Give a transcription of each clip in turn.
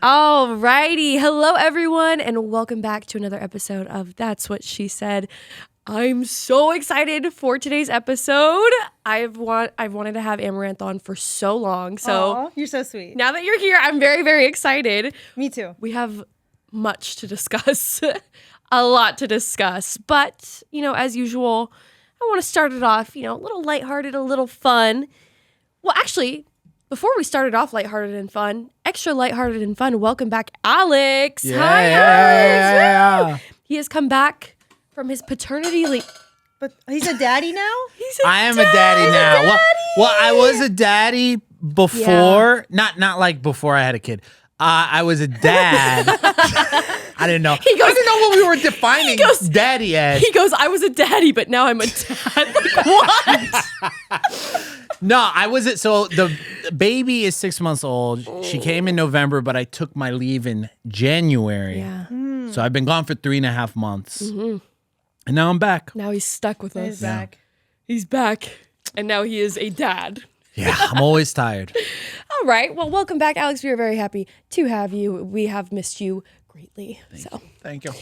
Alrighty. Hello, everyone, and welcome back to another episode of That's What She Said. I'm so excited for today's episode. I've wanted to have Amouranth on for so long. So Aww, you're so sweet. Now that you're here, I'm very, very excited. Me too. We have much to discuss, a lot to discuss. But, as usual, I want to start it off, a little lighthearted, a little fun. Well, actually, before we started off lighthearted and fun, extra lighthearted and fun, welcome back, Alex. Yeah, Hi, yeah. Alex. He has come back from his paternity leave. But he's a daddy now? I am a daddy now. Well, I was a daddy before, not like before I had a kid. I was a dad. I didn't know. I didn't know what we were defining daddy as. He goes, I was a daddy, but now I'm a dad. Like, what? No, I wasn't. So the baby is 6 months old. She came in November, but I took my leave in January. Yeah. So I've been gone for 3.5 months. Mm-hmm. And now I'm back. Now he's stuck with us. He's back. He's back. And now he is a dad. Yeah, I'm always tired. All right. Well, welcome back, Alex. We are very happy to have you. We have missed you greatly. Thank you.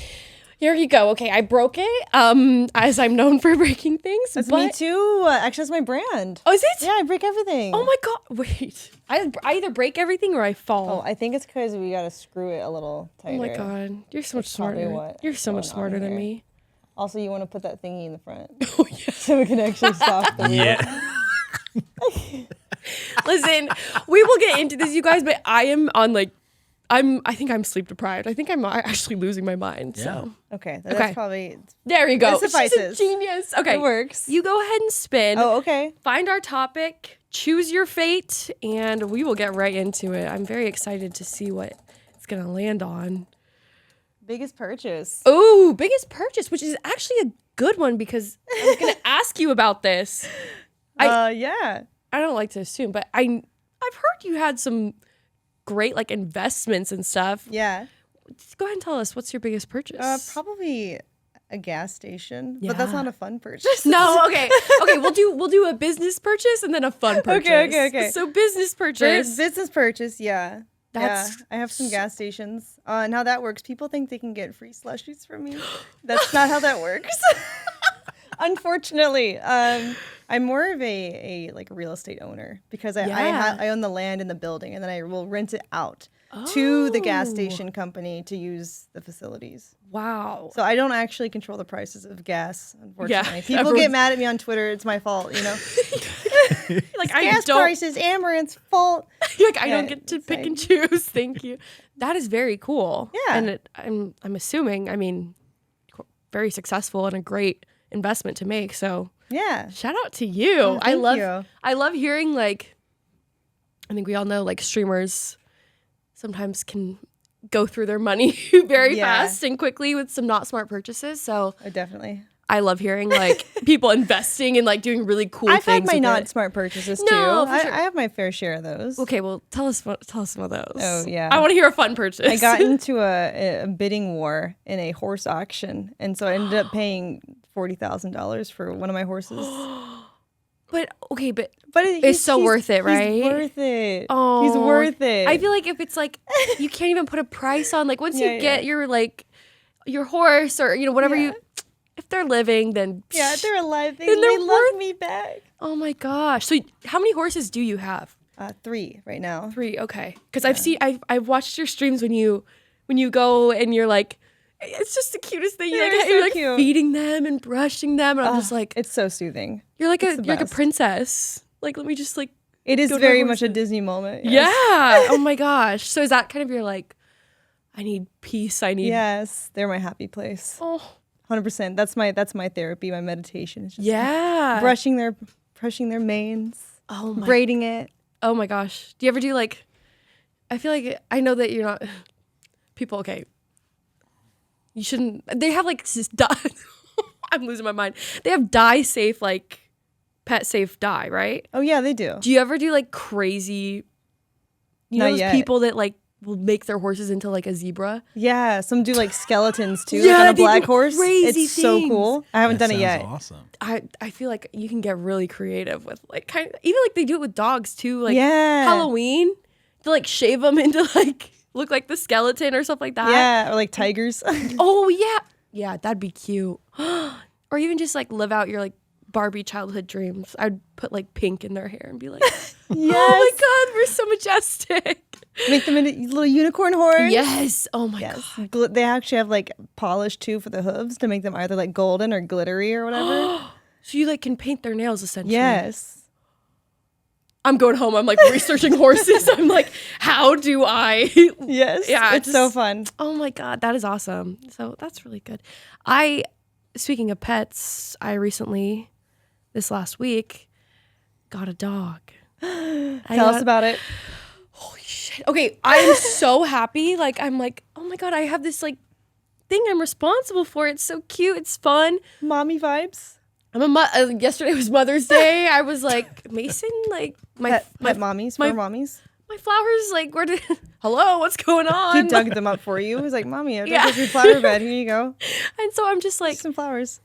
Here you go. Okay, I broke it, as I'm known for breaking things. That's me too. Actually, that's my brand. Oh, is it? Yeah, I break everything. Oh my God. Wait. I either break everything or I fall. Oh, I think it's because we got to screw it a little tighter. Oh my God. You're so much probably smarter. what You're so much going on smarter than here. me. Also, you want to put that thingy in the front. Oh, yeah. So we can actually stop the wheel. Yeah. Listen, we will get into this, you guys, but I am on I think I'm sleep deprived. I think I'm actually losing my mind. Yeah. So Okay, that's probably... there you go. It suffices. She's a genius. Okay. It works. You go ahead and spin. Oh, okay. Find our topic, choose your fate, and we will get right into it. I'm very excited to see what it's going to land on. Biggest purchase. Oh, biggest purchase, which is actually a good one because I was going to ask you about this. Yeah. I don't like to assume, but I've heard you had some great investments and stuff. Yeah. Go ahead and tell us, what's your biggest purchase? Probably a gas station, Yeah. but that's not a fun purchase. No, okay. We'll do a business purchase and then a fun purchase. Okay. So business purchase. Business purchase, yeah. That's I have some gas stations. And how that works, people think they can get free slushies from me. That's not how that works. Unfortunately. I'm more of a real estate owner because I own the land in the building and then I will rent it out to the gas station company to use the facilities. Wow. So I don't actually control the prices of gas, unfortunately. Yeah, People get mad at me on Twitter. It's my fault, gas prices, Amouranth's fault. I don't get to pick and choose. Thank you. That is very cool. Yeah. And I'm assuming, very successful and a great investment to make. So Yeah. shout out to you. Oh, thank you. I love hearing I think we all know streamers sometimes can go through their money very fast and quickly with some not smart purchases. So Definitely. I love hearing people investing and doing really cool I've things. had my with not it. smart purchases No, too. for sure. I have my fair share of those. Okay, well tell us some of those. Oh, yeah. I want to hear a fun purchase. I got into a bidding war in a horse auction, and so I ended up paying $40,000 for one of my horses. but But it's so worth it, right? He's worth it. Oh, He's worth it. I feel like if it's you can't even put a price on once you get your horse or whatever you. If they're living, then if they're alive, they they're love me back. Oh my gosh! So how many horses do you have? 3 right now. 3, okay. Because I've watched your streams when you go and you're it's just the cutest thing. You're cute. feeding them and brushing them, and I'm just It's so soothing. you're like it's the a best. princess. Let me just It is go to very the much a horses. Disney moment. Yeah. Yes. Oh my gosh. So is that kind of your I need peace. I need. Yes, they're my happy place. Oh. 100%. That's my therapy, my meditation. It's just Yeah. brushing their manes, Oh my. braiding it. Oh my gosh. Do you ever do I feel like I know that you're not. People. Okay. You shouldn't. They have this dye. I'm losing my mind. They have dye safe pet safe dye, right? Oh yeah, they do. Do you ever do crazy? You know Not those yet. people that will make their horses into a zebra. Yeah, some do skeletons too, Yeah, on a they black do horse. crazy It's so things. cool. I haven't done it yet. Awesome. I feel like you can get really creative with even they do it with dogs too. Yeah. Halloween, to shave them into look like the skeleton or something like that. Yeah, or like tigers. Oh yeah. Yeah, that'd be cute. Or even just like live out your like Barbie childhood dreams. I'd put like pink in their hair and be like, oh my God, we're so majestic. Make them into little unicorn horns. Yes. Oh my God. They actually have like polish too for the hooves to make them either like golden or glittery or whatever. So you like can paint their nails essentially. Yes. I'm going home. I'm like researching horses. I'm like, how do I? Yes. Yeah. It's so fun. Oh my God. That is awesome. So that's really good. Speaking of pets, I recently, this last week, got a dog. Tell us about it. Holy shit. Okay. I'm so happy. Like, I'm like, oh my God, I have this like thing I'm responsible for. It's so cute. It's fun. Mommy vibes. Yesterday was Mother's Day. I was like, Mason, like my mommies for mommies. My flowers, like, hello, what's going on? He dug them up for you. He was like, Mommy, I dug your flower bed. Here you go. And so I'm just like, some flowers.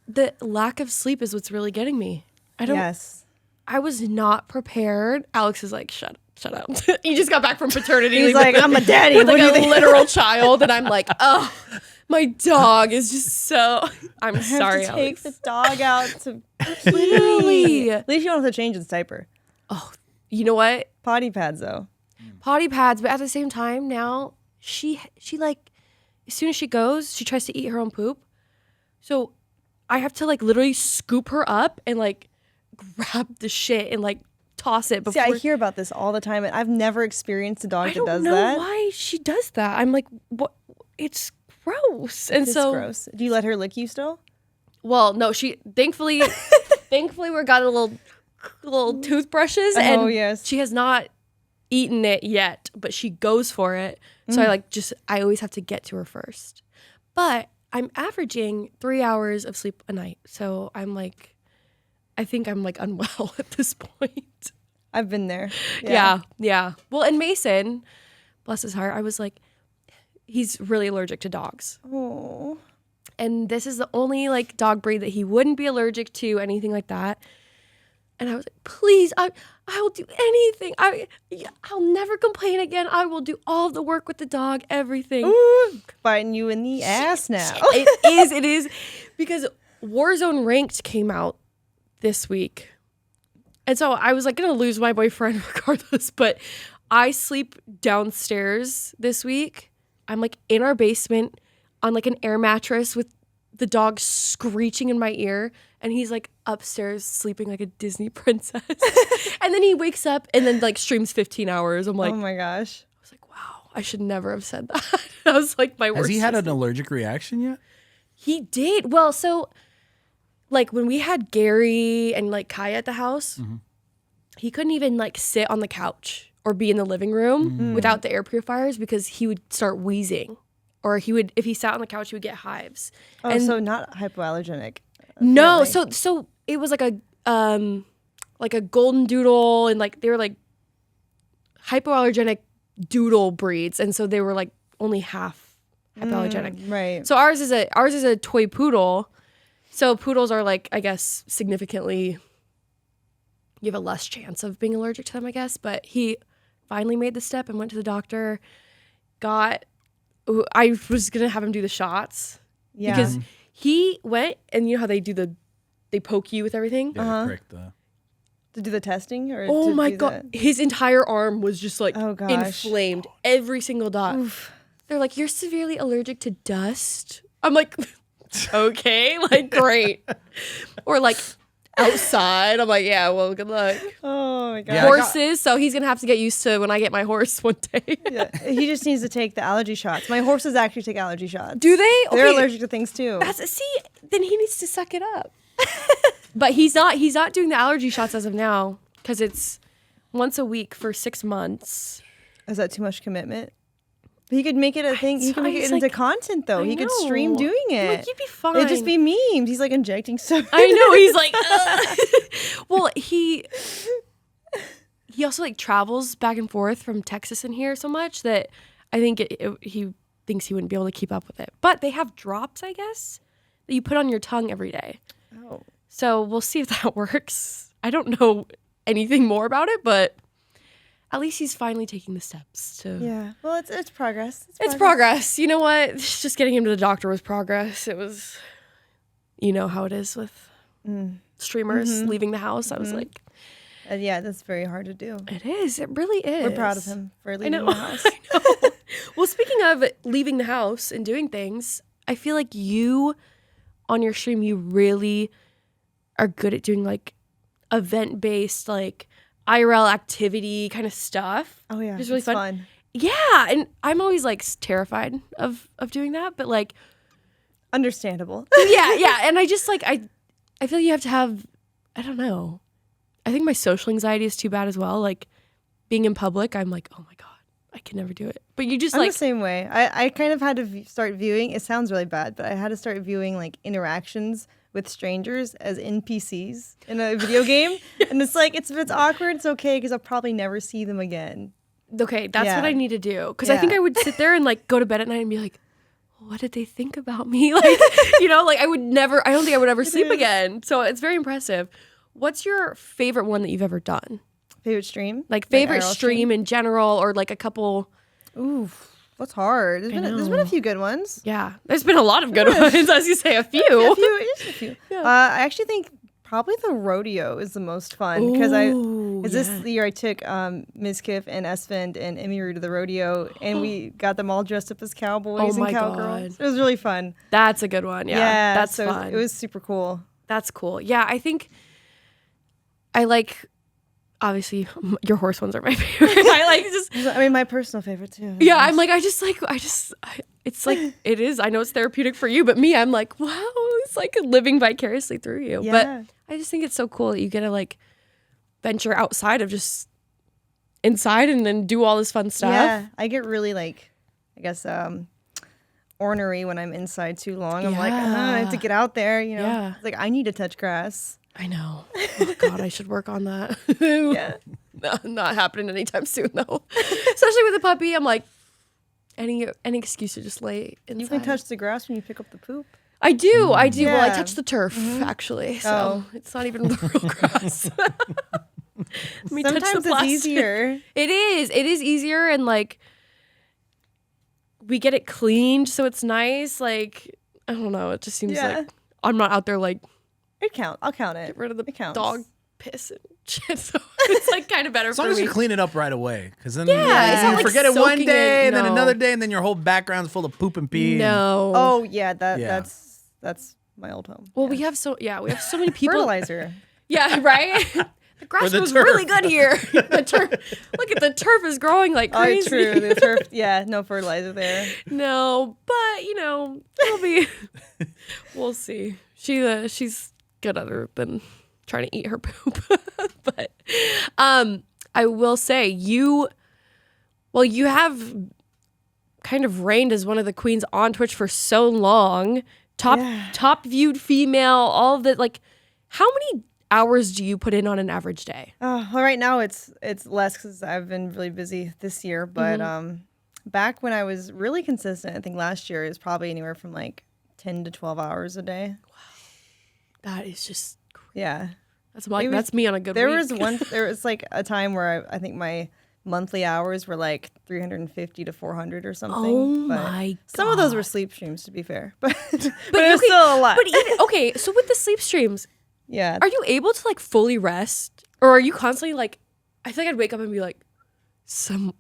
The lack of sleep is what's really getting me. I was not prepared. Alex is like, shut up. He just got back from paternity. He's like, I'm a daddy. With like a literal child. And I'm like, oh, my dog is just so, I'm sorry, Alex. Take the dog out to literally. At least you don't have to change its diaper. Oh, you know what? Potty pads though. Potty pads, but at the same time now she like as soon as she goes, she tries to eat her own poop. So I have to like literally scoop her up and like grab the shit and like toss it before. See, I hear about this all the time and I've never experienced a dog that does that. I don't know why she does that. I'm like, what? It's gross. And so gross. Do you let her lick you still? Well, no, she thankfully we got a little toothbrushes and she has not eaten it yet, but she goes for it. So I always have to get to her first. But I'm averaging 3 hours of sleep a night. So I'm like, I think I'm like unwell at this point. I've been there. Yeah. Well, and Mason, bless his heart, I was like, he's really allergic to dogs. Oh. And this is the only like dog breed that he wouldn't be allergic to, anything like that. And I was like, please, I will do anything. I'll never complain again. I will do all the work with the dog, everything. Ooh, biting you in the ass now. It is. Because Warzone Ranked came out this week. And so I was like going to lose my boyfriend regardless. But I sleep downstairs this week. I'm like in our basement on like an air mattress with the dog screeching in my ear. And he's like upstairs sleeping like a Disney princess. And then he wakes up and then like streams 15 hours. I'm like, oh my gosh. I was like, wow, I should never have said that. That was like my worst. Has he had an allergic reaction yet? He did. Well, so like when we had Gary and like Kaya at the house, he couldn't even like sit on the couch or be in the living room without the air purifiers because he would start wheezing. Or he would, if he sat on the couch, he would get hives. Oh, and so not hypoallergenic. No, so it was like a golden doodle and like they were like hypoallergenic doodle breeds, and so they were like only half hypoallergenic. Right. So ours is a toy poodle. So poodles are like, I guess, significantly, you have a less chance of being allergic to them, I guess. But he finally made the step and went to the doctor. I was gonna have him do the shots. Yeah. Because he went, and you know how they poke you with everything? Yeah, prick to do the testing? Or oh my God. His entire arm was just like inflamed. Every single dot. Oof. They're like, you're severely allergic to dust. I'm like, okay, like great. Or like outside. I'm like, yeah, well, good luck. Oh my God. Yeah, horses, so he's gonna have to get used to when I get my horse one day. Yeah, he just needs to take the allergy shots. My horses actually take allergy shots. Do they? They're allergic to things too. Then he needs to suck it up. But he's not doing the allergy shots as of now because it's once a week for 6 months. Is that too much commitment? He could make it a thing. He could make it into content, though. He could stream doing it. Like, you'd be fine. It'd just be memed. He's like injecting stuff. I know. He's like, well, he also like travels back and forth from Texas and here so much that I think he thinks he wouldn't be able to keep up with it. But they have drops, I guess, that you put on your tongue every day. Oh. So we'll see if that works. I don't know anything more about it, but at least he's finally taking the steps to. Yeah. Well, it's progress. It's progress. You know what? Just getting him to the doctor was progress. It was, you know how it is with streamers leaving the house. I was like, yeah, that's very hard to do. it is. It really is. We're proud of him for leaving the house. I know. Well, speaking of leaving the house and doing things, I feel like you, on your stream, you really are good at doing like event-based, like IRL activity kind of stuff. Oh yeah, it's really fun. Yeah, and I'm always like terrified of doing that, but like understandable. yeah, and I just like I feel you have to have, I don't know. I think my social anxiety is too bad as well. Like being in public, I'm like, oh my God, I can never do it. But you just I'm like the same way. I kind of had to start viewing. It sounds really bad, but I had to start viewing like interactions with strangers as NPCs in a video game, and it's like if it's awkward, it's okay because I'll probably never see them again. Okay, that's what I need to do because I think I would sit there and like go to bed at night and be like, what did they think about me? Like, you know, like I don't think I would ever sleep again. So it's very impressive. What's your favorite one that you've ever done? Favorite stream? Like favorite stream in general, or like a couple. Ooh, that's hard. There's been a few good ones. Yeah, there's been a lot of good ones, as you say, a few. Just a few. Yeah. I actually think probably the rodeo is the most fun because this year I took Ms. Kiff and Esfand and Emiru to the rodeo, and we got them all dressed up as cowboys and cowgirls. It was really fun. That's a good one. Yeah, that's fun. It was super cool. That's cool. Yeah, I think I like. Obviously, your horse ones are my favorite. I mean, my personal favorite too. Yeah, I'm like, it's like, it is. I know it's therapeutic for you, but me, I'm like, wow, it's like living vicariously through you. Yeah. But I just think it's so cool that you get to like venture outside of just inside and then do all this fun stuff. Yeah, I get really like, I guess, ornery when I'm inside too long. I'm like, I have to get out there, you know? Yeah. It's like, I need to touch grass. I know. Oh God, I should work on that. No, not happening anytime soon though. Especially with a puppy, I'm like, any excuse to just lay inside. You can touch the grass when you pick up the poop. I do. Yeah. Well, I touch the turf actually, so it's not even the real grass. Sometimes it's easier. It is easier, and like we get it cleaned, so it's nice. Like I don't know. It just seems like I'm not out there like. I'll count it. Get rid of the dog piss and shit. So it's like kind of better for me. As long as you clean it up right away. Because then you forget it one day and then another day and then your whole background's full of poop and pee. No. Oh yeah, that's my old home. Well, we have so many people. Fertilizer. Yeah, right? The grass grows really good here. The turf, look at the turf is growing like crazy. Oh, true. The turf, no fertilizer there. No, but we'll see. She's good other than trying to eat her poop. But I will say you have kind of reigned as one of the queens on Twitch for so long. Top viewed female, all of that. Like, how many hours do you put in on an average day? Well, right now it's less because I've been really busy this year. But back when I was really consistent, I think last year is probably anywhere from like 10 to 12 hours a day. Wow. That is just crazy. Yeah. That's me on a good week. There was like a time where I think my monthly hours were like 350 to 400 or something. Oh my God. Some of those were sleep streams, to be fair. But it was still a lot. But so with the sleep streams, are you able to like fully rest? Or are you constantly like, I feel like I'd wake up and be like, someone's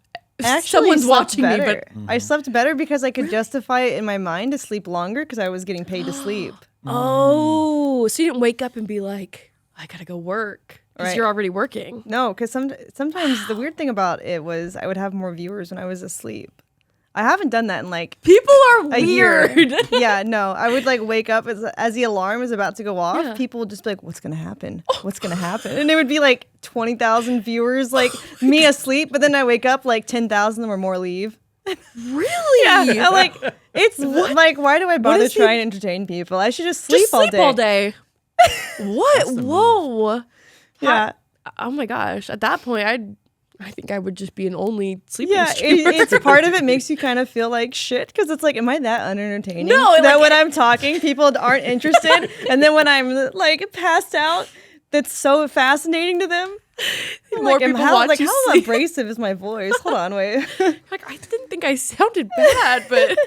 watching me. But I slept better because I could justify it in my mind to sleep longer because I was getting paid to sleep. Oh, so you didn't wake up and be like, I gotta go work because you're already working. No, because sometimes the weird thing about it was I would have more viewers when I was asleep. I haven't done that in like people are weird. Yeah, no, I would like wake up as the alarm is about to go off. Yeah. People would just be like, "What's gonna happen? What's gonna happen?" And it would be like 20,000 viewers, like me asleep, but then I wake up like 10,000 or more leave. Really? Yeah. Like it's like, why do I bother trying to entertain people? I should just sleep all day. What? Whoa. Yeah. Oh my gosh. At that point, I think I would just be an only sleeping streamer. It's part of it makes you kind of feel like shit because it's like, am I that unentertaining? No. That when I'm talking, people aren't interested, and then when I'm like passed out, that's so fascinating to them. More people watch you how sleep. abrasive is my voice? Hold on, wait. Like, I didn't think I sounded bad, but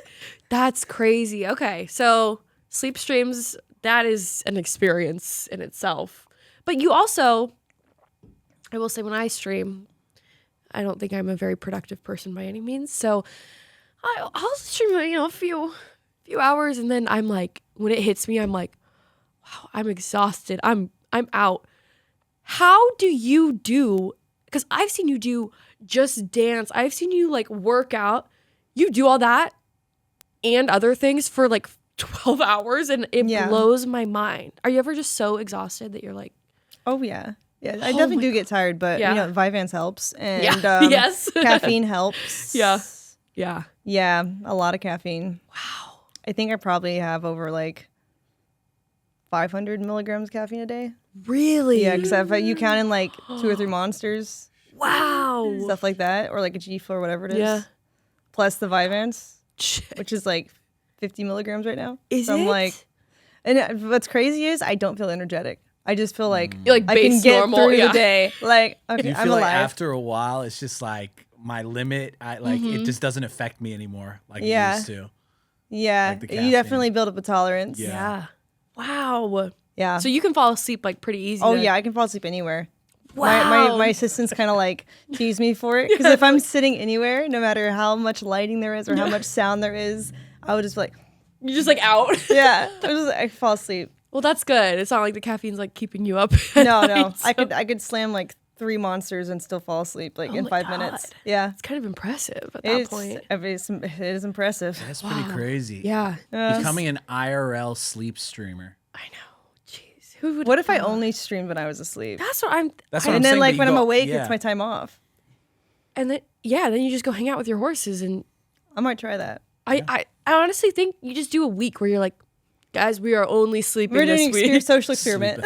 that's crazy. Okay, so sleep streams, that is an experience in itself. But you also, I will say, when I stream, I don't think I'm a very productive person by any means. So I'll stream, a few hours, and then I'm like, when it hits me, I'm like, wow, I'm exhausted. I'm out. How do you do? Because I've seen you do Just Dance. I've seen you like work out. You do all that and other things for like 12 hours, and it blows my mind. Are you ever just so exhausted that you're like, oh yeah. Yeah, I definitely do get tired, but Vyvanse helps, and yes, caffeine helps. Yeah, a lot of caffeine. Wow, I think I probably have over like 500 milligrams caffeine a day. Really? Yeah, because if you count in like 2 or 3 monsters, wow, stuff like that, or like a G-Fuel or whatever it is. Yeah, plus the Vyvanse, which is like 50 milligrams right now. Is so it? I'm like, and what's crazy is I don't feel energetic. I just feel like you're like I can get normal, through the day. Like, okay, you feel I'm like alive. after a while, it's just like my limit. It just doesn't affect me anymore like it used to. Yeah, Like the you definitely build up a tolerance. Yeah. Wow. Yeah. So you can fall asleep like pretty easy. Oh then. yeah, I can fall asleep anywhere. Wow. My assistants kind of like tease me for it because if I'm sitting anywhere, no matter how much lighting there is or how much sound there is, I would just be like, you're just like out. yeah, I fall asleep. Well, that's good. It's not like the caffeine's like keeping you up. No. I could slam like 3 monsters and still fall asleep like in 5 minutes. Yeah. It's kind of impressive at that point. It is impressive. That's pretty crazy. Yeah. Becoming an IRL sleep streamer. I know. Jeez. Who would? What if I only streamed when I was asleep? That's what I'm. That's what I'm And then saying, like but when you I'm go- awake, yeah. it's my time off. And then then you just go hang out with your horses, and I might try that. I honestly think you just do a week where you're like, guys, we are only sleeping We're this doing week. social experiment.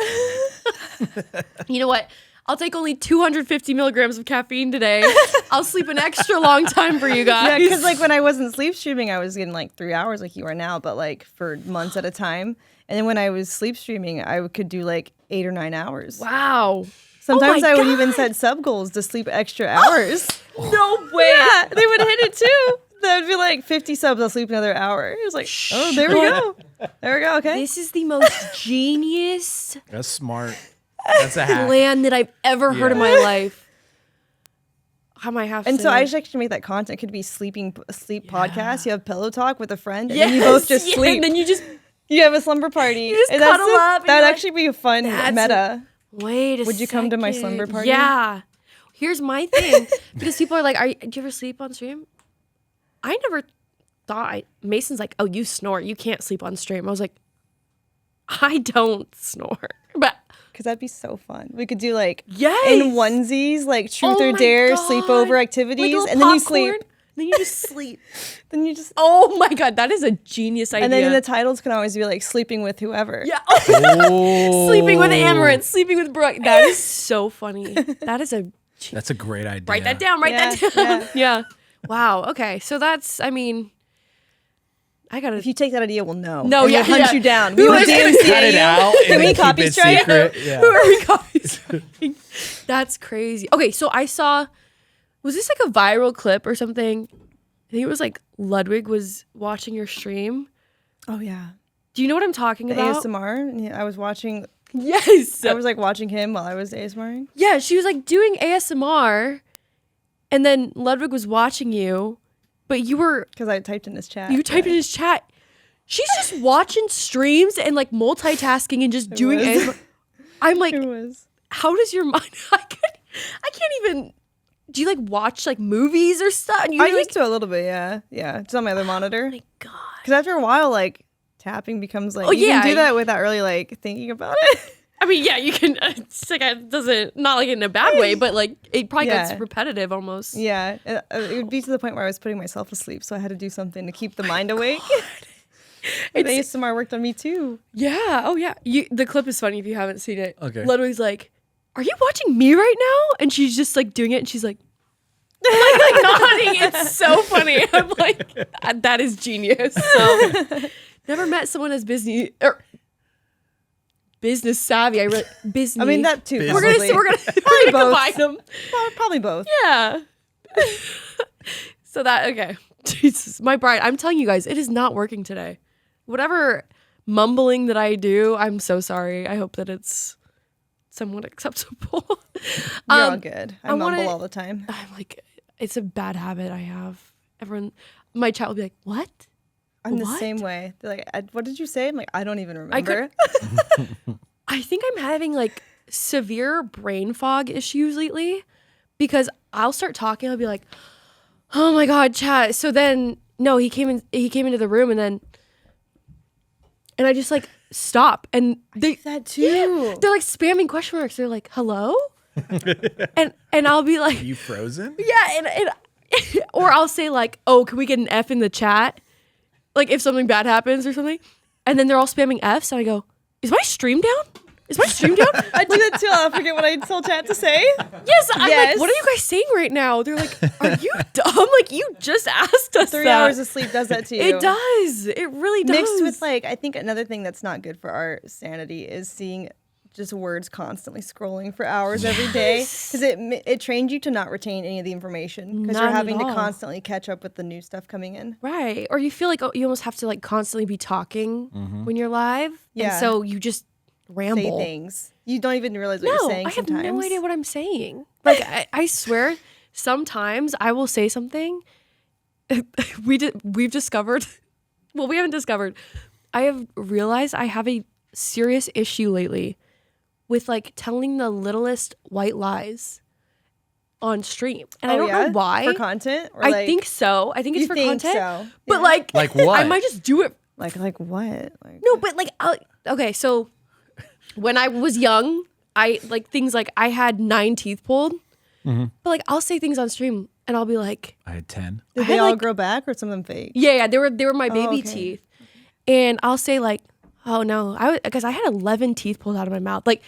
You know what? I'll take only 250 milligrams of caffeine today. I'll sleep an extra long time for you guys. Yeah, because like when I wasn't sleep streaming, I was getting like 3 hours like you are now, but like for months at a time. And then when I was sleep streaming, I could do like 8 or 9 hours. Wow. Sometimes my I would even God. set sub goals to sleep extra hours. No way. Yeah, they would hit it too. That would be like 50 subs, I'll sleep another hour. It was like, oh, there we go. There we go, okay. This is the most genius That's smart. That's a hack. plan that I've ever heard in my life. I might have And to. so I should actually make that content. It could be sleep podcast. You have pillow talk with a friend, and then you both just sleep. And then you just You have a slumber party. You just And cuddle up and That'd you're actually be a fun that's meta. wait a Would you come to my second. slumber party? Yeah. Here's my thing. Because people are like, do you ever sleep on stream? I never thought. Mason's like, oh, you snore. You can't sleep on stream. I was like, I don't snore. But Because that'd be so fun. We could do like yes. in onesies, like truth Oh or my dare, God. sleepover Like activities, little and then you popcorn, sleep. Then you just sleep. Then you just. Oh my God, that is a genius idea. And then the titles can always be like sleeping with whoever. yeah. Oh. Sleeping with Amouranth, sleeping with Brooke. That is so funny. That is a That's a great idea. write that down. Write that down. Yeah. Wow. Okay. So that's. I mean, I gotta. If you take that idea, we'll know. No, And yeah, we'll hunt yeah. you down. Who We will is gonna DMCA Cut it you. out. Can and we then copy keep it strike? secret. Yeah. Who are we copying? That's crazy. Okay, so I saw. Was this like a viral clip or something? I think it was like Ludwig was watching your stream. Oh yeah. Do you know what I'm talking The about? ASMR. Yeah, I was watching. Yes. I was like watching him while I was ASMRing. Yeah, she was like doing ASMR, and then Ludwig was watching you, but you were Because I typed in his chat. you typed in his chat. She's just watching streams and like multitasking and just doing was. ASMR. I'm like, It was. how does your mind? I can't even. Do you like watch like movies or stuff? And you I like, used to a little bit, yeah. Yeah. It's on my other monitor. oh my God. Because after a while, like, tapping becomes like, Oh, you yeah. can do that without really, like, thinking about it. I mean, yeah, you can. It's like it doesn't not like in a bad way, but like it probably Yeah. gets repetitive almost. Yeah. It would be to the point where I was putting myself asleep, so I had to do something to keep the mind awake. And ASMR worked on me, too. Yeah. Oh yeah. The clip is funny if you haven't seen it. Okay. Ludwig's like, "Are you watching me right now?" And she's just like doing it, and she's like, like nodding. It's so funny. I'm like, that is genius. So, never met someone as busy business savvy. I really business. I mean that too. Business. we're gonna both. combine them. Probably both. Yeah. So that okay. Jesus, my bride. I'm telling you guys, it is not working today. Whatever mumbling that I do, I'm so sorry. I hope that it's somewhat acceptable. You're all good. I mumble all the time. I'm like, it's a bad habit I have. Everyone, my child will be like, "What?" I'm the What? same way. They're like, what did you say? I'm like, I don't even remember. I think I'm having like severe brain fog issues lately because I'll start talking. I'll be like, "Oh my god, chat." So then, no, he came into the room and I just like stop and they that too. Yeah, they're like spamming question marks. They're like, "Hello," and I'll be like, Are you frozen? "Yeah," and or I'll say like, "Oh, can we get an F in the chat?" Like if something bad happens or something, and then they're all spamming Fs, and I go, "Is my stream down? Is my stream down?" I do that too. I'll forget what I told chat to say. Yes, I'm like, "What are you guys saying right now?" They're like, "Are you dumb? Like you just asked us 3 that." hours of sleep does that to you. It does. It really does. Mixed with like, I think another thing that's not good for our sanity is seeing just words constantly scrolling for hours every day, because it trained you to not retain any of the information because you're Not at having to all. constantly catch up with the new stuff coming in. Right. Or you feel like you almost have to like constantly be talking when you're live. Yeah. And so you just ramble. Say things you don't even realize what you're saying. I have sometimes. no idea what I'm saying. Like I swear, sometimes I will say something. We've discovered. Well, we haven't discovered. I have realized I have a serious issue lately with like telling the littlest white lies on stream, and I don't know why. For content. Or I think so. I think it's for content. So. But Yeah. Like what? I might just do it. like what? Like, No, but like, okay, so when I was young, I like things like I had 9 teeth pulled, but like I'll say things on stream and I'll be like, I had 10. did I they had, all like- grow back or some of them fake? yeah, they were my baby okay. teeth, and I'll say like, oh no, because I had 11 teeth pulled out of my mouth, like,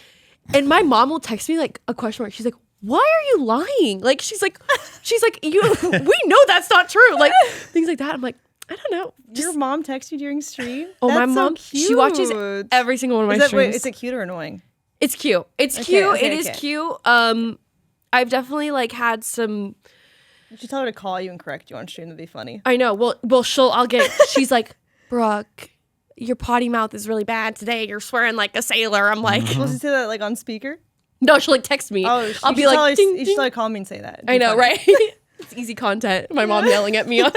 and my mom will text me like a question mark. She's like, why are you lying? Like she's like, you, we know that's not true, like things like that. I'm like, I don't know. Your mom texts you during stream? Oh, my That's so mom, she watches cute. every single one of my streams. Wait, is it cute or annoying? It's cute. It's Okay, cute. okay, It is okay. cute. I've definitely like had some. You should tell her to call you and correct you on stream. That'd be funny. I know. Well, I'll get. She's like, Brooke, your potty mouth is really bad today. You're swearing like a sailor. I'm like, Supposed to say that like on speaker? no. She'll like text me. Oh, I'll be like, ding, you ding. should call me and say that. It'd I be know, funny. right? It's easy content. My mom yelling at me on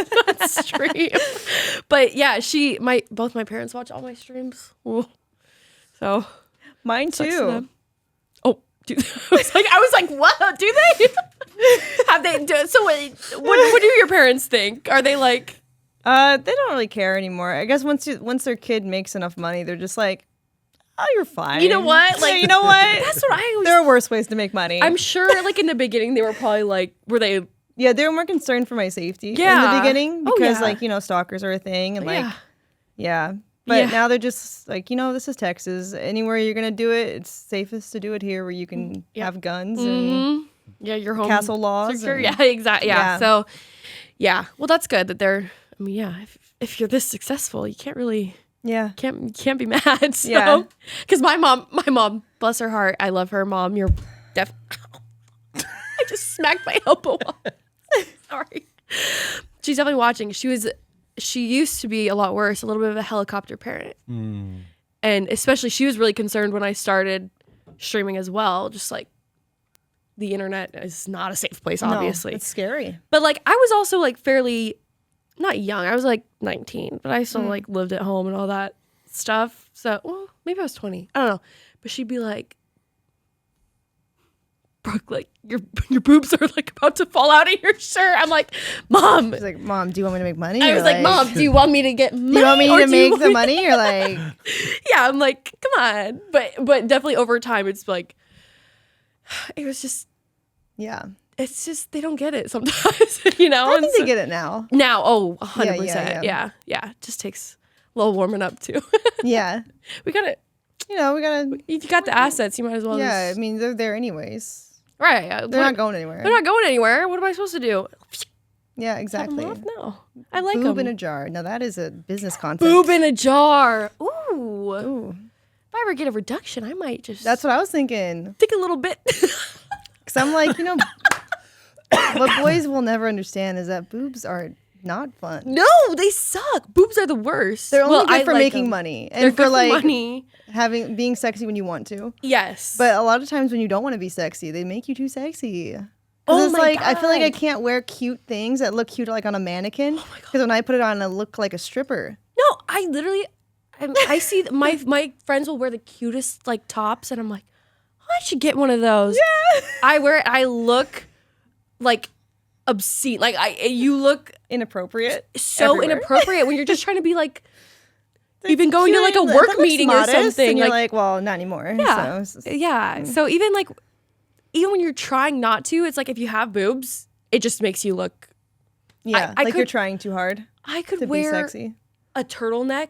stream. But yeah, both my parents watch all my streams. Ooh. So Mine sucks to too. them. Oh, dude. I was like, what? Do they? Have they? So what do your parents think? Are they like? They don't really care anymore. I guess once their kid makes enough money, they're just like, oh, you're fine. You know what? Like, Like, you know what? That's what I always. There are worse ways to make money. I'm sure, like in the beginning, they were probably like, were they? Yeah, they were more concerned for my safety in Yeah. the beginning Oh, because yeah. like, stalkers are a thing and like, Yeah. yeah. But Yeah. now they're just like, this is Texas. Anywhere you're going to do it, it's safest to do it here where you can have guns and Mhm. Yeah, your home castle laws. secure. and- Yeah, exactly. Yeah. Yeah. So, yeah. Well, that's good that they're. I mean, yeah. If you're this successful, you can't really. Yeah. Can't be mad. So, Yeah. because my mom, bless her heart, I love her, mom. You're deaf. I just smacked my elbow. Sorry. She's definitely watching. She used to be a lot worse, a little bit of a helicopter parent, and especially she was really concerned when I started streaming as well. Just like the internet is not a safe place, obviously. No, it's scary. But like I was also like fairly not young. I was like 19, but I still like lived at home and all that stuff. So, well, maybe I was 20. I don't know. But she'd be like, Brooke, like your boobs are like about to fall out of your shirt. I'm like, Mom. She's like, Mom, do you want me to make money? I Or was like, Mom, do you want me to get money? do you want me or to do you make the want- money? Or like, Yeah, I'm like, come on. But definitely over time, it's like, it was just, yeah. it's just, they don't get it sometimes, you know? I And think so- they get it now. Now, 100%. Yeah. Yeah. It just takes a little warming up too. Yeah. We got it. We gotta. You got the assets. You might as well. Yeah, I Just, mean, they're there anyways. right. They're not going anywhere. They're not going anywhere. What am I supposed to do? Yeah, Have exactly. them off? No. I like Boob them. in a jar. Now that is a business concept. Boob in a jar. Ooh. Ooh. I ever get a reduction, I might just That's what I was thinking. take a little bit. Because I'm like, what boys will never understand is that boobs are not fun. No, they suck. Boobs are the worst. They're only good I for like making them. money They're and good for like money. being sexy when you want to. Yes. But a lot of times when you don't want to be sexy, they make you too sexy. Oh It's my like I feel like I God. can't wear cute things that look cute like on a mannequin because when I put it on, I look like a stripper. No, I literally, I see my friends will wear the cutest like tops, and I'm like, oh, I should get one of those. Yeah. I wear it. I look like obscene. Like you look Inappropriate. so everywhere. inappropriate when you're just trying to be like, even going to like a That work looks meeting or modest, something. And you're Like, like, well, not anymore. yeah, So it's just- yeah. So even when you're trying not to, it's like if you have boobs, it just makes you look. yeah, I like you're could- trying too hard I could to be wear sexy. a turtleneck,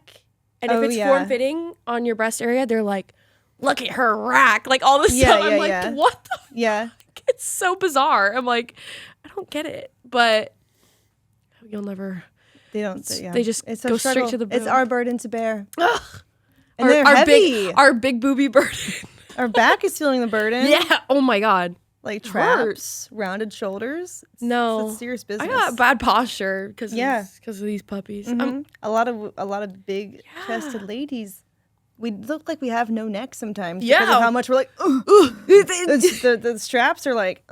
and if Oh, it's yeah. form fitting on your breast area, they're like, look at her rack, like all this Yeah, stuff. I'm yeah, like, yeah. what the? Yeah. It's so bizarre. I'm like, I don't get it, but you'll never. They don't. Yeah. They just It's a go straight struggle. to the It's boob. our burden to bear. Ugh. And they're heavy. Our big booby burden. Our back is feeling the burden. Yeah. Oh my god. Like hurts. traps, rounded shoulders. No. It's serious business. I got bad posture because Yeah. of these puppies. Mhm. A lot of big chested ladies. We look like we have no neck sometimes. Because Yeah. of how much we're like. The straps are like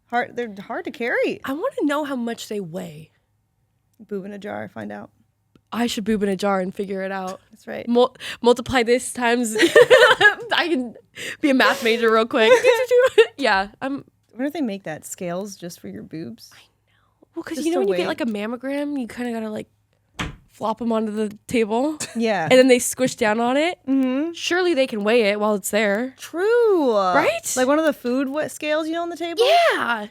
hard. They're hard to carry. I want to know how much they weigh. Boob in a jar. Find out. I should boob in a jar and figure it out. That's right. Multiply this times. I can be a math major real quick. Yeah, I wonder if they make that scales just for your boobs. Well, because Just you know to when you get weigh. like a mammogram, you kind of gotta like flop them onto the table, Yeah. and then they squish down on it. Mm-hmm. Surely they can weigh it while it's there. True. Right? Like one of the food scales, on the table. Yeah,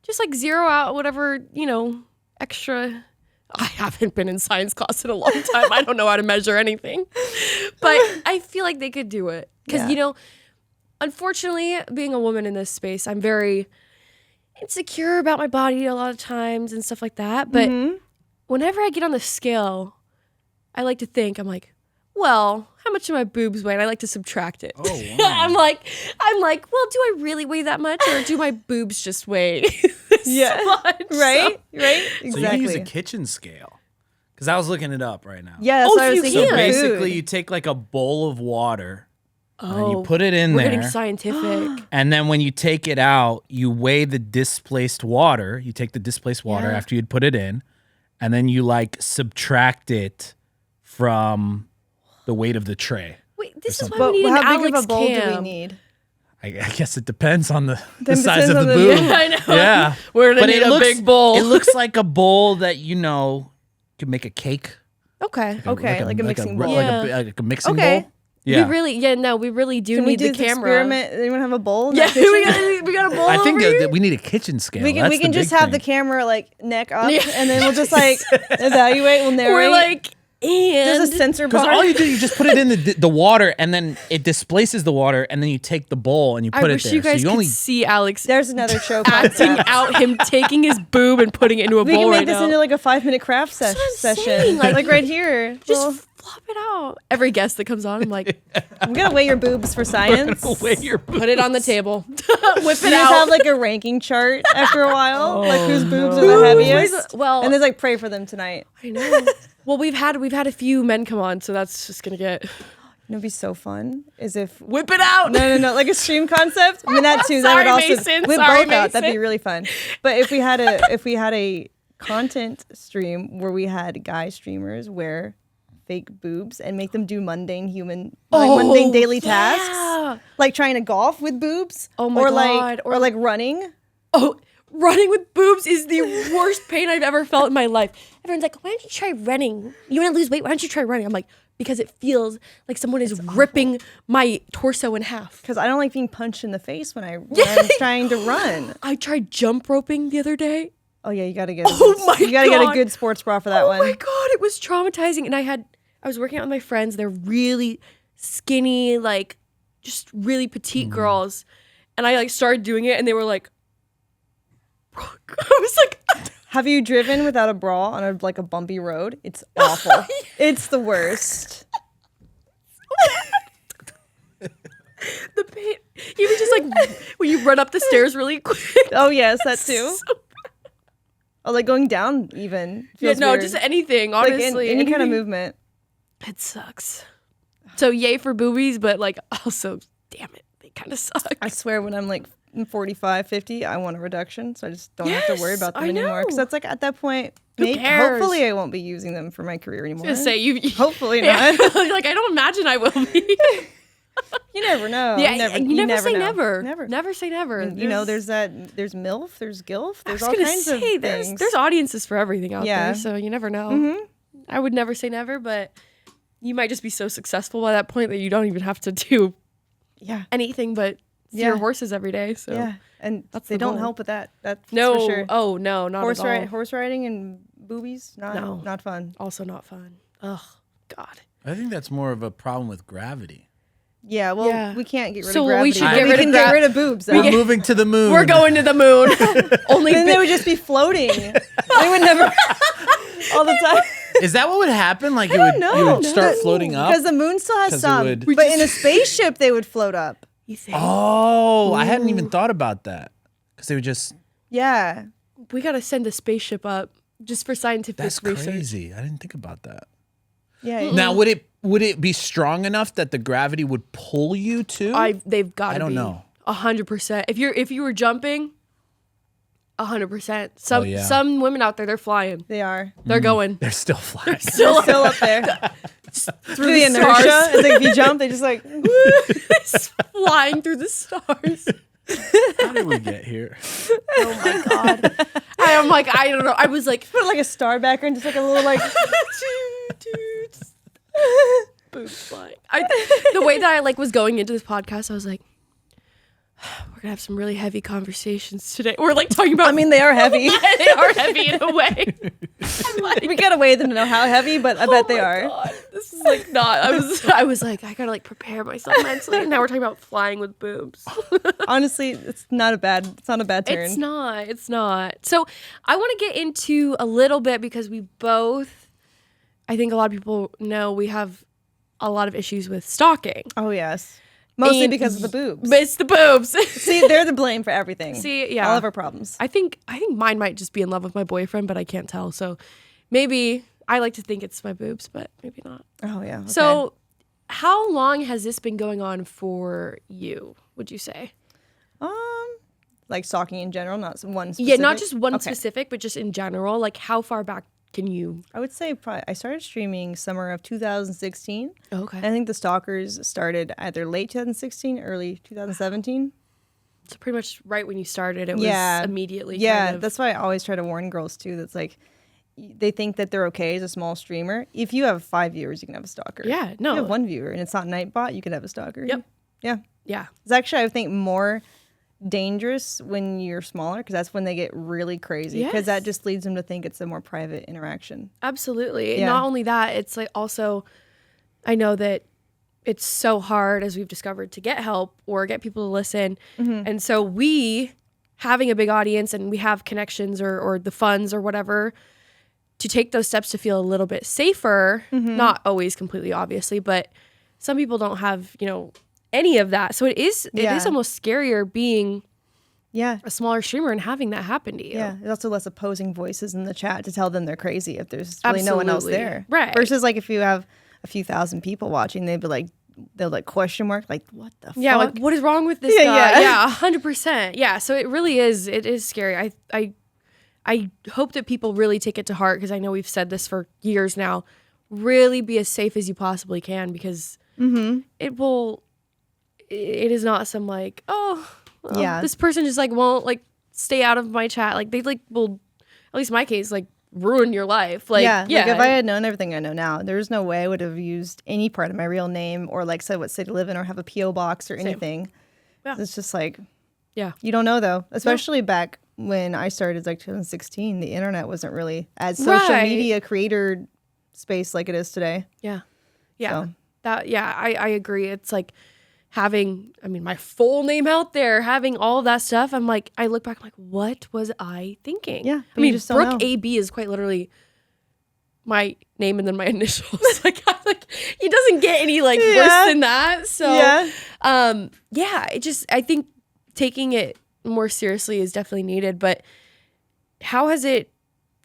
just like zero out whatever extra. I haven't been in science class in a long time. I don't know how to measure anything, but I feel like they could do it because Yeah. Unfortunately, being a woman in this space, I'm very insecure about my body a lot of times and stuff like that. But whenever I get on the scale, I like to think, I'm like, well, how much do my boobs weigh? And I like to subtract it. Oh, wow. I'm like, well, do I really weigh that much, or do my boobs just weigh Yeah. much? Right. Right. So you Exactly. use a kitchen scale. Because I was looking it up right now. Yeah. That's Oh, what I was you thinking. So can. basically, you take like a bowl of water and you put it in We're there. getting scientific. And then when you take it out, you weigh the displaced water. You take the displaced water Yeah. after you'd put it in, and then you like subtract it from the weight of the tray. Wait, this is why But we need an how big Alex of a bowl do we cam. need? I guess it depends on the Depends size of on the the- boob. Yeah, I know. Yeah. We're gonna But need it a looks, big bowl. It looks like a bowl that could make a cake. Okay. Okay, like a mixing bowl. Like a mixing Okay. bowl. Yeah. We really do Can we need do the this camera. experiment? Anyone have a bowl? in Yeah, their we got a bowl. I think over here. that we need a kitchen scale. We can That's we can the just big have the thing. camera like neck up, Yeah. and then we'll just like evaluate. We'll narrate. We're like, There's and a sensor Because bar. all you do, you just put it in the water, and then it displaces the water, and then you take the bowl and you I put it wish there. you guys so you could only see Alex There's another show acting concept. out him taking his boob and putting it into a We bowl can make right this now. into like a 5-minute craft what I'm session, saying, like right here. Just Well, flop it out. Every guest that comes on, I'm like, I'm gonna weigh your boobs for science. weigh your put it on the table, whip You it just out. have like a ranking chart after a while, like whose boobs are Who the weighs heaviest. the- well- and there's like pray for them tonight. I know. Well, we've had a few men come on, so that's just gonna get It'd be so fun. Is if whip it out. no, like a stream concept. I mean that too. That Sorry, would also Mason. whip Sorry, both out. That'd be Mason. really fun. But if we had a content stream where we had guy streamers wear fake boobs and make them do mundane mundane daily yeah. tasks, like trying to golf with boobs. Oh my or God. Like, or like running. Oh, running with boobs is the worst pain I've ever felt in my life. Everyone's like, why don't you try running? You want to lose weight? Why don't you try running? I'm like, because it feels like someone is ripping my torso in half. Because I don't like being punched in the face when I'm trying to run. I tried jump roping the other day. Oh yeah, you gotta get. My you gotta get a God. good sports bra for that one. Oh my God, it was traumatizing. And I was working out with my friends. They're really skinny, like just really petite girls. And I like started doing it and they were like, Brooke. I was like, Have you driven without a bra on a bumpy road? It's awful. It's the worst. The pain. Even just like when you run up the stairs really quick. Oh yes, that too. So Oh, like going down even. yeah, Feels no, weird. just anything. like Honestly, any kind of anything. movement. It sucks. So yay for boobies, but like also, damn it, they kind of suck. I swear, when I'm like 45, 50, I want a reduction, so I just don't have to worry about them I anymore. Because know. that's like at that point, Who cares? hopefully I won't be using them for my career anymore. Just say you. Hopefully Yeah. not. Like I don't imagine I will be. You never know. Yeah, you never say know. never. Never. Never say never. And, you know, there's MILF, there's GILF, I was there's all gonna kinds of say, things. there's audiences for everything out Yeah. there, so you never know. Mhm. I would never say never, but you might just be so successful by that point that you don't even have to do Yeah. anything but see Yeah. your horses every day. So Yeah. And That's they the don't goal. help with that. That's no, for sure. oh no, not at all. Horse riding and boobies, not fun. Also not fun. Ugh, God. I think that's more of a problem with gravity. Yeah, well, Yeah. we can't get rid So of we gravity. should but get we rid of can get rid of boobs. Though. We're moving to the moon. We're going to the moon. Only Then they would just be floating. They would never all the time. Is that what would happen? Like I don't know. you would start floating up? Because the moon still has 'Cause it some. would- But in a spaceship, they would float up. you think Oh, I hadn't even thought about that. Because they would just. Yeah. we gotta send a spaceship up just for scientific That's research? crazy. I didn't think about that. Yeah. Now, would it be strong enough that the gravity would pull you too? They've got to be. I don't know. 100%. If you were jumping, 100%. Oh, yeah. Some women out there, they're flying. They are. They're going. They're still flying. Still Still up there. through the inertia. stars. It's like if you jump, they just like. flying through the stars. How did we get here? Oh my God. I'm like, I don't know. I was like, Put like a star background, just like a little like. boobs flying. The way that I like was going into this podcast, I was like, we're gonna have some really heavy conversations today. We're like talking about. I mean, they are heavy. they are heavy in a way. I'm like, We gotta weigh them to know how heavy, but I bet they oh my are. God, this is like not. I was like, I gotta like prepare myself mentally. And now we're talking about flying with boobs. Honestly, it's not a bad turn. It's not. It's not. So I want to get into a little bit because we both, I think a lot of people know we have a lot of issues with stalking. Oh yes, mostly And- because of the boobs. But it's the boobs. See, they're the blame for everything. See, yeah. all of our problems. I think mine might just be in love with my boyfriend, but I can't tell. So maybe I like to think it's my boobs, but maybe not. Oh yeah. Okay. So how long has this been going on for you, would you say? like stalking in general, not one specific. Yeah, not just one Okay. specific, but just in general. Like how far back can you? I would say probably I started streaming summer of 2016. Okay. I think the Stalkers started either late 2016, early 2017. So pretty much right when you started, it was Yeah. immediately. Yeah, kind of, that's why I always try to warn girls too. That's like they think that they're okay as a small streamer. If you have 5 viewers, you can have a stalker. Yeah, no. If you have 1 viewer and it's not Nightbot, you could have a stalker. Yep. Yeah. yeah. It's actually, I think, more dangerous when you're smaller because that's when they get really crazy because that Yes. just leads them to think it's a more private interaction. Absolutely. Yeah. Not only that, it's like also, I know that it's so hard, as we've discovered, to get help or get people to listen. Mm-hmm. And so we, having a big audience and we have connections or the funds or whatever, to take those steps to feel a little bit safer, Mm-hmm. not always completely obviously, but some people don't have, any of that. So it is Yeah. almost scarier being Yeah. a smaller streamer and having that happen to you. Yeah, there's also less opposing voices in the chat to tell them they're crazy if there's really no one else Absolutely. there. Right. Versus like if you have a few thousand people watching, they'll like question mark, like what the Yeah, fuck? like what is wrong with this Yeah, guy? yeah. Yeah, 100%. Yeah, so it really is. It is scary. I hope that people really take it to heart because I know we've said this for years now. Really be as safe as you possibly can because it will. It is not some like Yeah. this person just like won't like stay out of my chat. Like they like will, at least in my case, like ruin your life. Like Like if I had known everything I know now, there's no way I would have used any part of my real name or like said what city to live in or have a PO box or anything. Yeah. It's just like yeah. you don't know though, especially back when I started like 2016. The internet wasn't really as social Right. media creator space like it is today. Yeah. Yeah. So. I agree. It's like having, my full name out there, having all of that stuff. I'm like, I look back, I'm like, what was I thinking? Yeah, I but you mean, just don't Brooke know. AB is quite literally my name and then my initials. It doesn't get any like worse than that. So I think taking it more seriously is definitely needed. But how has it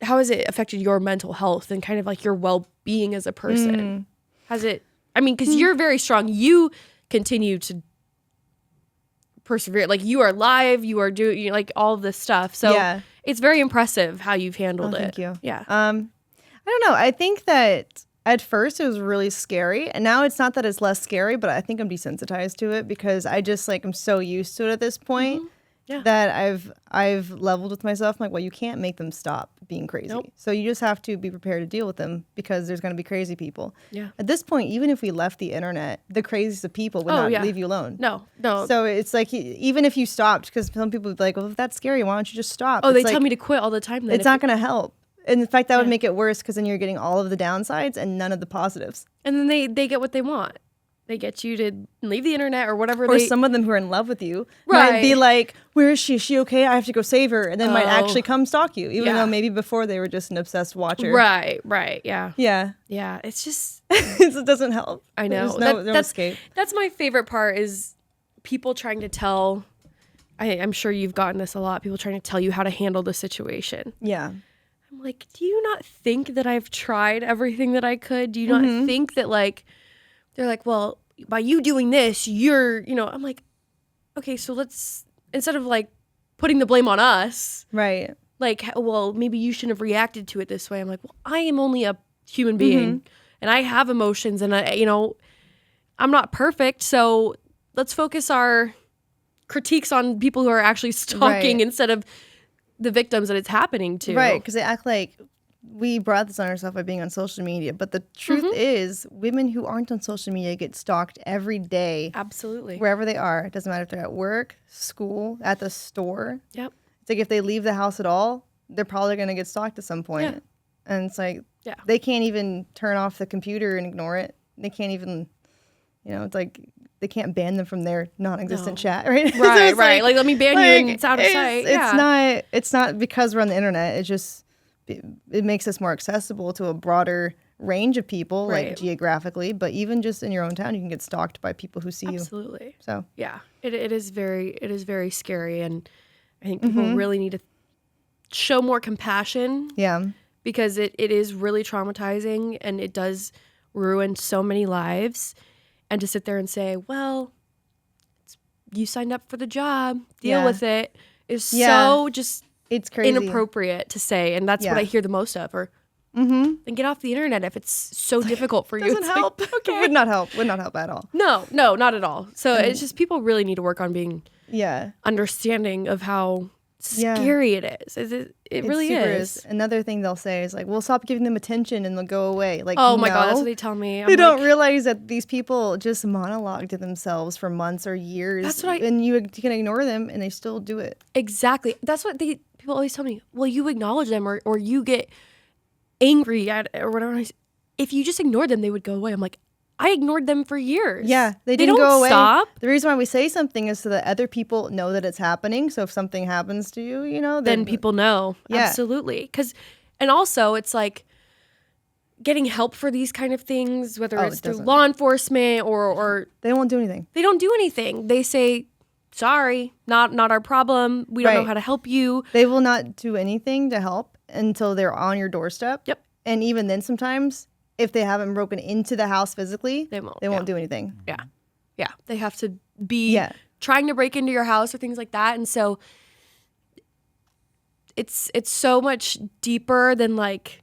affected your mental health and kind of like your well-being as a person? Has it, I mean, because you're very strong. You continue to persevere. Like you are live, you are doing like all of this stuff. So it's very impressive how you've handled it. Thank you. Yeah. I don't know. I think that at first it was really scary, and now it's not that it's less scary, but I think I'm desensitized to it because I just like I'm so used to it at this point that I've leveled with myself. I'm like, well, you can't make them stop being crazy. Nope. So you just have to be prepared to deal with them because there's going to be crazy people. Yeah. At this point, even if we left the internet, the craziest of people would not leave you alone. No. So it's like even if you stopped, because some people would be like, well, if that's scary, why don't you just stop? Oh, they tell me to quit all the time. Then it's not going to help. And in fact, that would make it worse because then you're getting all of the downsides and none of the positives. And then they get what they want. They get you to leave the internet or whatever. Or some of them who are in love with you might be like, where is she? Is she okay? I have to go save her. And then might actually come stalk you, even though maybe before they were just an obsessed watcher. Right. Yeah. Yeah. It's just... it doesn't help. I know. There's no escape. That's my favorite part is people trying to tell... I'm sure you've gotten this a lot. People trying to tell you how to handle the situation. Yeah. I'm like, do you not think that I've tried everything that I could? Do you not think that like... They're like, well, by you doing this, you're, I'm like, okay, so let's, instead of like putting the blame on us. Right. Like, well, maybe you shouldn't have reacted to it this way. I'm like, well, I am only a human being and I have emotions and I'm not perfect. So let's focus our critiques on people who are actually stalking instead of the victims that it's happening to. Right. Because they act like we brought this on ourselves by being on social media. But the truth is women who aren't on social media get stalked every day. Absolutely. Wherever they are. It doesn't matter if they're at work, school, at the store. Yep. It's like if they leave the house at all, they're probably going to get stalked at some point. Yeah. And it's like they can't even turn off the computer and ignore it. They can't even, it's like they can't ban them from their non-existent chat, right? Right, so right. Like, let me ban you and it's out of sight. It's not because we're on the internet. It's just... It makes us more accessible to a broader range of people, like geographically, but even just in your own town, you can get stalked by people who see you. Absolutely. So yeah, it is very scary, and I think people really need to show more compassion. Yeah, because it is really traumatizing, and it does ruin so many lives. And to sit there and say, well, you signed up for the job, deal with it, is so just. It's crazy. Inappropriate to say, and that's what I hear the most of. Or then get off the internet if it's so difficult for you. Doesn't help. Like, okay. Would not help at all. No, not at all. So it's just people really need to work on being understanding of how scary it is. It really is. Another thing they'll say is like, "Well, stop giving them attention and they'll go away." Like, oh my God, that's what they tell me. They don't realize that these people just monologue to themselves for months or years. That's what and you can ignore them and they still do it. Exactly. That's what people always tell me. Well, you acknowledge them or you get angry at or whatever. If you just ignored them, they would go away. I'm like, I ignored them for years. Yeah, they didn't go away. Stop. The reason why we say something is so that other people know that it's happening. So if something happens to you, then people know. Yeah. Absolutely. And also it's like getting help for these kind of things, whether it's through law enforcement or they won't do anything. They don't do anything. They say, sorry, not our problem. We don't know how to help you. They will not do anything to help until they're on your doorstep. Yep. And even then sometimes, if they haven't broken into the house physically, they won't do anything. Yeah. Yeah. They have to be trying to break into your house or things like that. And so it's so much deeper than like,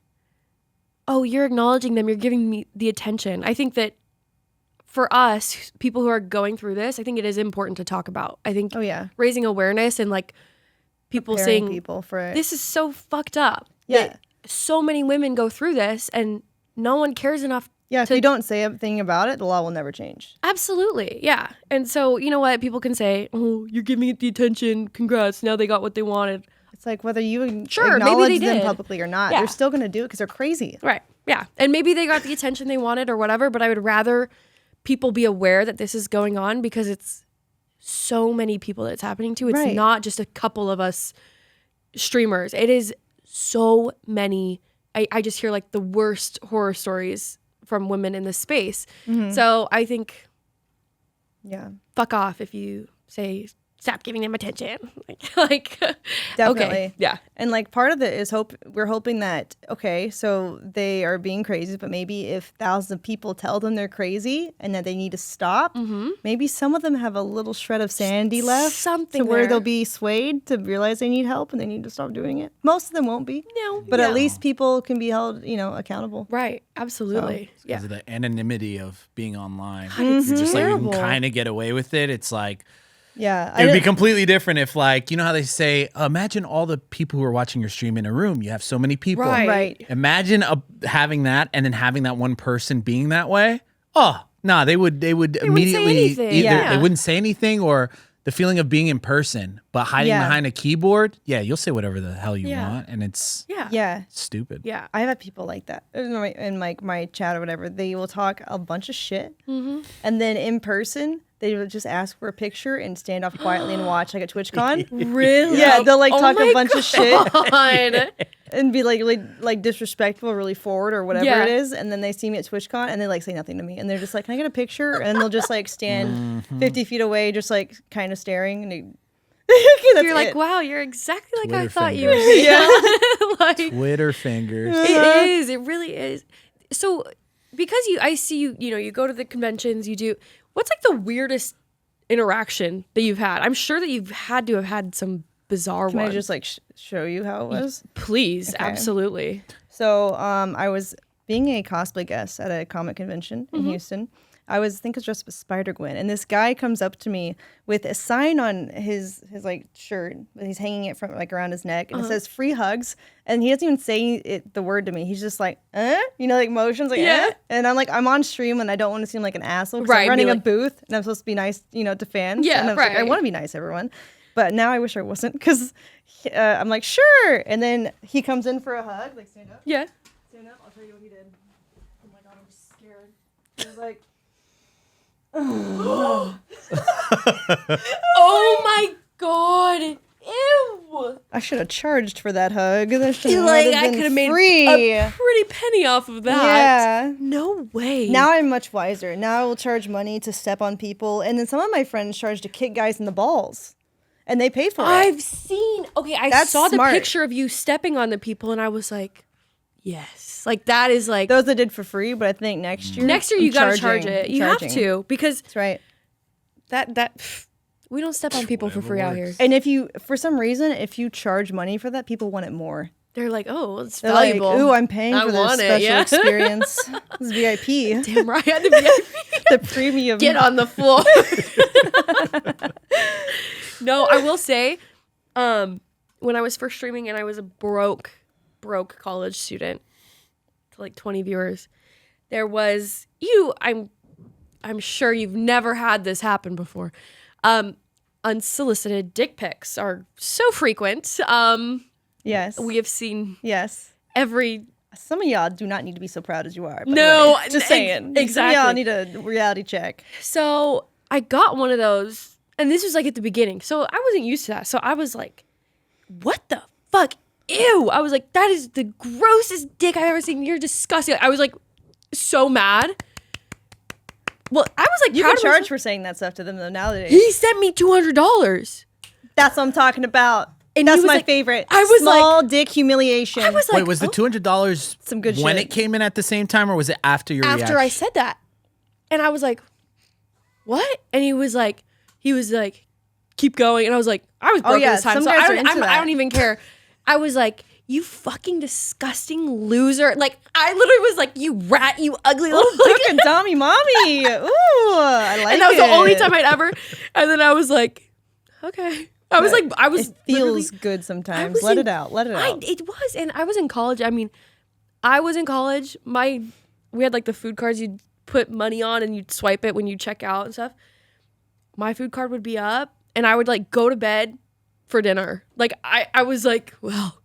oh, you're acknowledging them. You're giving me the attention. I think that for us, people who are going through this, I think it is important to talk about. I think raising awareness and like people saying, people for it. This is so fucked up. Yeah. So many women go through this and no one cares enough. Yeah, if you don't say anything about it, the law will never change. Absolutely, yeah. And so, you know what? People can say, oh, you're giving it the attention. Congrats. Now they got what they wanted. It's like whether you acknowledge them publicly or not, they're still going to do it because they're crazy. Right, yeah. And maybe they got the attention they wanted or whatever, but I would rather people be aware that this is going on because it's so many people that it's happening to. It's not just a couple of us streamers. It is so many. I just hear like the worst horror stories from women in this space. So I think, fuck off if you say stop giving them attention. Like Definitely. Okay, yeah. And like part of it is we're hoping that, okay, so they are being crazy, but maybe if thousands of people tell them they're crazy and that they need to stop, maybe some of them have a little shred of sanity left. Something to where there. they'll be swayed to realize they need help and they need to stop doing it. Most of them won't be. No. But no. at least people can be held, accountable. Right. Absolutely. Because Yeah. of the anonymity of being online. it's You're just like, you can terrible. kind of get away with it. It's like, Yeah. it would be completely different if, like, you know how they say, imagine all the people who are watching your stream in a room. You have so many people. Right. Imagine having that and then having that one person being that way. Oh, no, they would immediately anything. either Yeah. they wouldn't say anything, or the feeling of being in person, but hiding Yeah. behind a keyboard. Yeah, you'll say whatever the hell you Yeah. want, and it's Yeah. Yeah. stupid. Yeah. I have had people like that in my chat or whatever. They will talk a bunch of shit, and then in person they will just ask for a picture and stand off quietly and watch like a TwitchCon. Really? Yeah, they'll like Oh talk my a bunch of shit God. and be like disrespectful, really forward or whatever Yeah. it is, and then they see me at TwitchCon and they like say nothing to me, and they're just like, "Can I get a picture?" And they'll just like stand 50 feet away, just like kind of staring. And You're like, wow, you're exactly like I Twitter thought you fingers. would be. Yeah. Like, Twitter fingers. it is. It really is. So, because I see you, you go to the conventions, you do. What's like the weirdest interaction that you've had? I'm sure that you've had to have had some bizarre Can ones. I just like show you how it was? Please, absolutely. So I was being a cosplay guest at a comic convention in Houston. I think I was dressed as Spider-Gwen, and this guy comes up to me with a sign on his like shirt, but he's hanging it from like around his neck, and it says "free hugs," and he doesn't even say the word to me. He's just like, like motions, like, Yeah. and I'm like, I'm on stream, and I don't want to seem like an asshole because Right, I'm running be a like- booth, and I'm supposed to be nice, to fans. Yeah, and I was like, I right. want to be nice, everyone, but now I wish I wasn't because I'm like, sure, and then he comes in for a hug, like stand up. Yeah. Stand up. I'll tell you what he did. Oh my god, I'm scared. He was like, Oh my God. Ew. I should have charged for that hug. That should Like, have I been could have made free. a pretty penny off of that. Yeah. No way. Now I'm much wiser. Now I will charge money to step on people, and then some of my friends charge to kick guys in the balls, and they pay for it. I've seen. Okay, I That's saw the smart. picture of you stepping on the people, and I was like, yes. Like, that is like. Those I did for free, but I think next year. Next year, I'm you gotta charge charging. it. I'm You have charging. to, because That's right. that we don't step on people for free out here. And if you, for some reason, if you charge money for that, people want it more. They're like, oh, it's They're valuable. like, ooh, I'm paying I for this want it, special yeah. experience. This is VIP. Damn right. The VIP. The premium. Get on the floor. No, I will say, when I was first streaming and I was a broke college student to like 20 viewers, there was I'm sure you've never had this happen before. Unsolicited dick pics are so frequent. Yes. We have seen Yes. every. Some of y'all do not need to be so proud as you are. by the No, way. Just saying. exactly. Some of y'all need a reality check. So I got one of those, and this was like at the beginning. So I wasn't used to that. So I was like, what the fuck? Ew. I was like, that is the grossest dick I've ever seen. You're disgusting. I was like so mad. Well, I was like, You proud can of charge myself. for saying that stuff to them though nowadays. He sent me $200. That's what I'm talking about. And he That's was my like- favorite. I was Small dick humiliation. I was like, Wait, was the $200 Some good when shit. it came in at the same time, or was it after your after reaction? I said that. And I was like, what? And he was like, keep going. And I was like, I was broke yeah, this time. some So guys I are don't, into I that. don't even care. I was like, you fucking disgusting loser. Like, I literally was like, you rat, you ugly little Look at Dommy Mommy. Ooh, I like it. And that was the only time I'd ever. And then I was like, okay. I was like, I was It feels literally- good sometimes. was Let in- it out. Let it out. It was, and I was in college. I mean, I was in college. We had like the food cards you'd put money on, and you'd swipe it when you check out and stuff. My food card would be up, and I would like go to bed for dinner. Like I was like, well,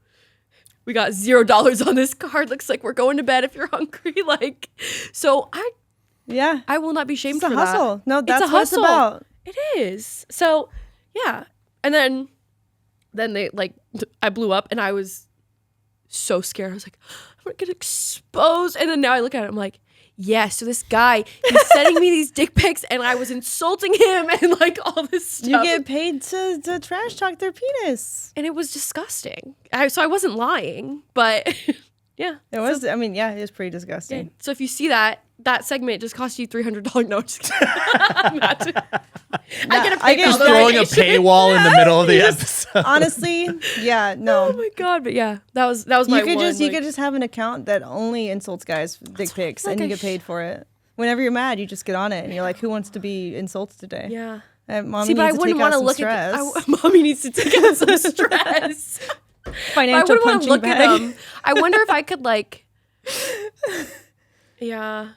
we got $0 on this card. Looks like we're going to bed if you're hungry. Like, so Yeah. I will not be shamed It's a for hustle. that. No, that's it's a what it's hustle. about. It is. So yeah, and then they like I blew up, and I was so scared. I was like, I'm want to get exposed. And then now I look at it, I'm like, yeah, so this guy, he's sending me these dick pics and I was insulting him and like all this stuff. You get paid to trash talk their penis. And it was disgusting. So I wasn't lying, but yeah. It was, I mean, yeah, it was pretty disgusting. Yeah. So if you see that segment just cost you $300. No, just kidding. I get a PayPal Just throwing a paywall in the middle of the episode. Honestly, yeah, no. Oh my god, but yeah, that was my one. You could just have an account that only insults guys with dick pics, and you get paid for it. Whenever you're mad, you just get on it, and you're like, "Who wants to be insulted today?" Yeah. Mommy needs to take out some stress. Mommy needs to take out some stress. Financial punching bag. At them. I wonder if I could like. Yeah.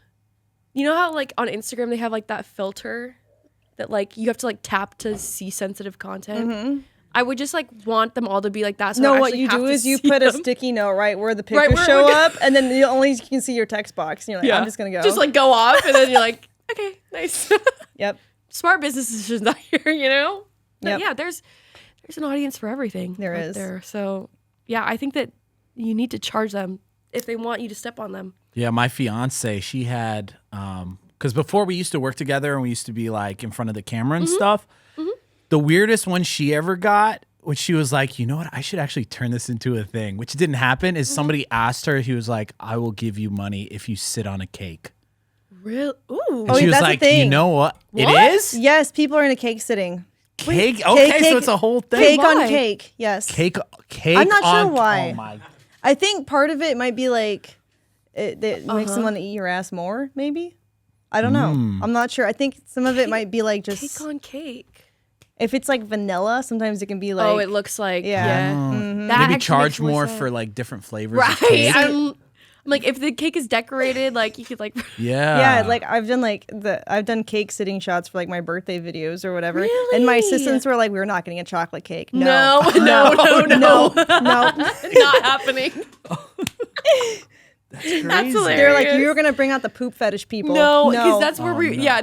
You know how like on Instagram they have like that filter that like you have to like tap to see sensitive content? Mm-hmm. I would just like want them all to be like that. So no, what you do is you put a sticky note right where the pictures show up, and then you can see your text box. And you're like, I'm just going to go. Just like go off, and then you're like, okay, nice. Yep. Smart business decisions out here, you know? But yep. Yeah, there's an audience for everything. There is. So yeah, I think that you need to charge them if they want you to step on them. Yeah, my fiance, she had, because before we used to work together and we used to be like in front of the camera and stuff. Mm-hmm. The weirdest one she ever got, which she was like, you know what, I should actually turn this into a thing, which didn't happen, is somebody asked her, he was like, I will give you money if you sit on a cake. Real? Ooh. And she was that's like, a thing. you know what? It is? Yes, people are into cake sitting. Cake? Okay, so it's a whole thing. Cake on cake, yes. Cake I'm not sure why. Oh my. I think part of it might be like, it makes them want to eat your ass more, maybe? I don't know. I'm not sure. I think some of it might be like just... Cake on cake. If it's like vanilla, sometimes it can be like... Oh, it looks like... Yeah. Mm-hmm. Maybe charge more for like different flavors of right. cake. I'm like, if the cake is decorated, like you could like... Yeah. Yeah, like I've done cake sitting shots for like my birthday videos or whatever. Really? And my assistants were like, we're not going to get chocolate cake. No. No. Not happening. That's crazy. That's hilarious. They're like, you're going to bring out the poop fetish people. No, because that's where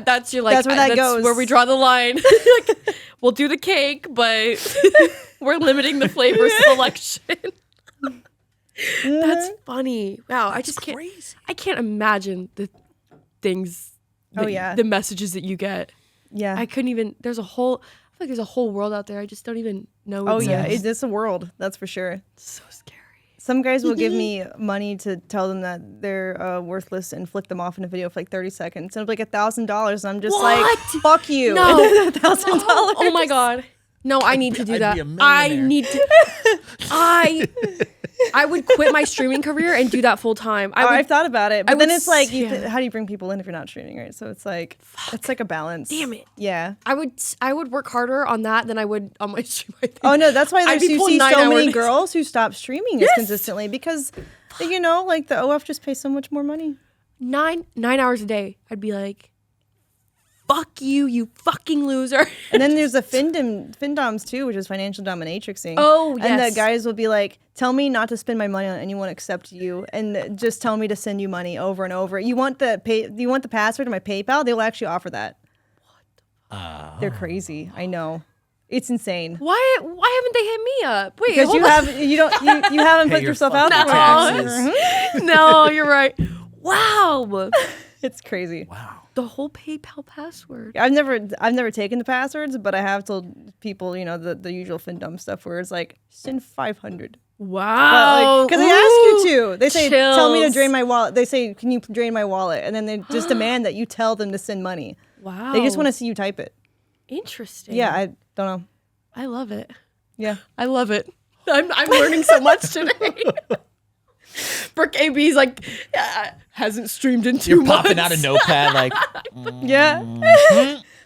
that's your like... That's where that goes. Where we draw the line. Like, we'll do the cake, but we're limiting the flavor selection. That's funny. Wow, I just can't. Crazy. I can't imagine the things. The messages that you get. Yeah. I couldn't even. I feel like there's a whole world out there. I just don't even know. Oh yeah, it's a world. That's for sure. It's so scary. Some guys will give me money to tell them that they're worthless and flick them off in a video for like 30 seconds. And it'll be like $1,000. And I'm just like, fuck you. No. $1,000. Oh my god. No, I need to do that. I need to. I would quit my streaming career and do that full time. I've thought about it, but then it's like, how do you bring people in if you're not streaming, right? So it's like, it's like a balance. Damn it. Yeah. I would work harder on that than I would on my stream. I think. Oh no, that's why you see so many days. girls who stop streaming as consistently because, you know, like the OF just pays so much more money. 9 hours a day. I'd be like, fuck you, you fucking loser. And then there's the findoms too, which is financial dominatrixing. Oh, yes. And the guys will be like, tell me not to spend my money on anyone except you, and just tell me to send you money over and over. You want the password to my PayPal? They will actually offer that. What? They're crazy. I know. It's insane. Why haven't they hit me up? Wait, because you haven't put yourself out there. No, you're right. Wow. It's crazy. Wow. The whole PayPal password. I've never taken the passwords, but I have told people, you know, the usual findom stuff where it's like, send 500. Wow. Because they ask you to. They say, chills. Tell me to drain my wallet. They say, can you drain my wallet? And then they just demand that you tell them to send money. Wow. They just want to see you type it. Interesting. Yeah, I don't know. I love it. Yeah. I love it. I'm learning so much today. Brooke AB's like, hasn't streamed in 2 months. You're popping out a notepad like, yeah.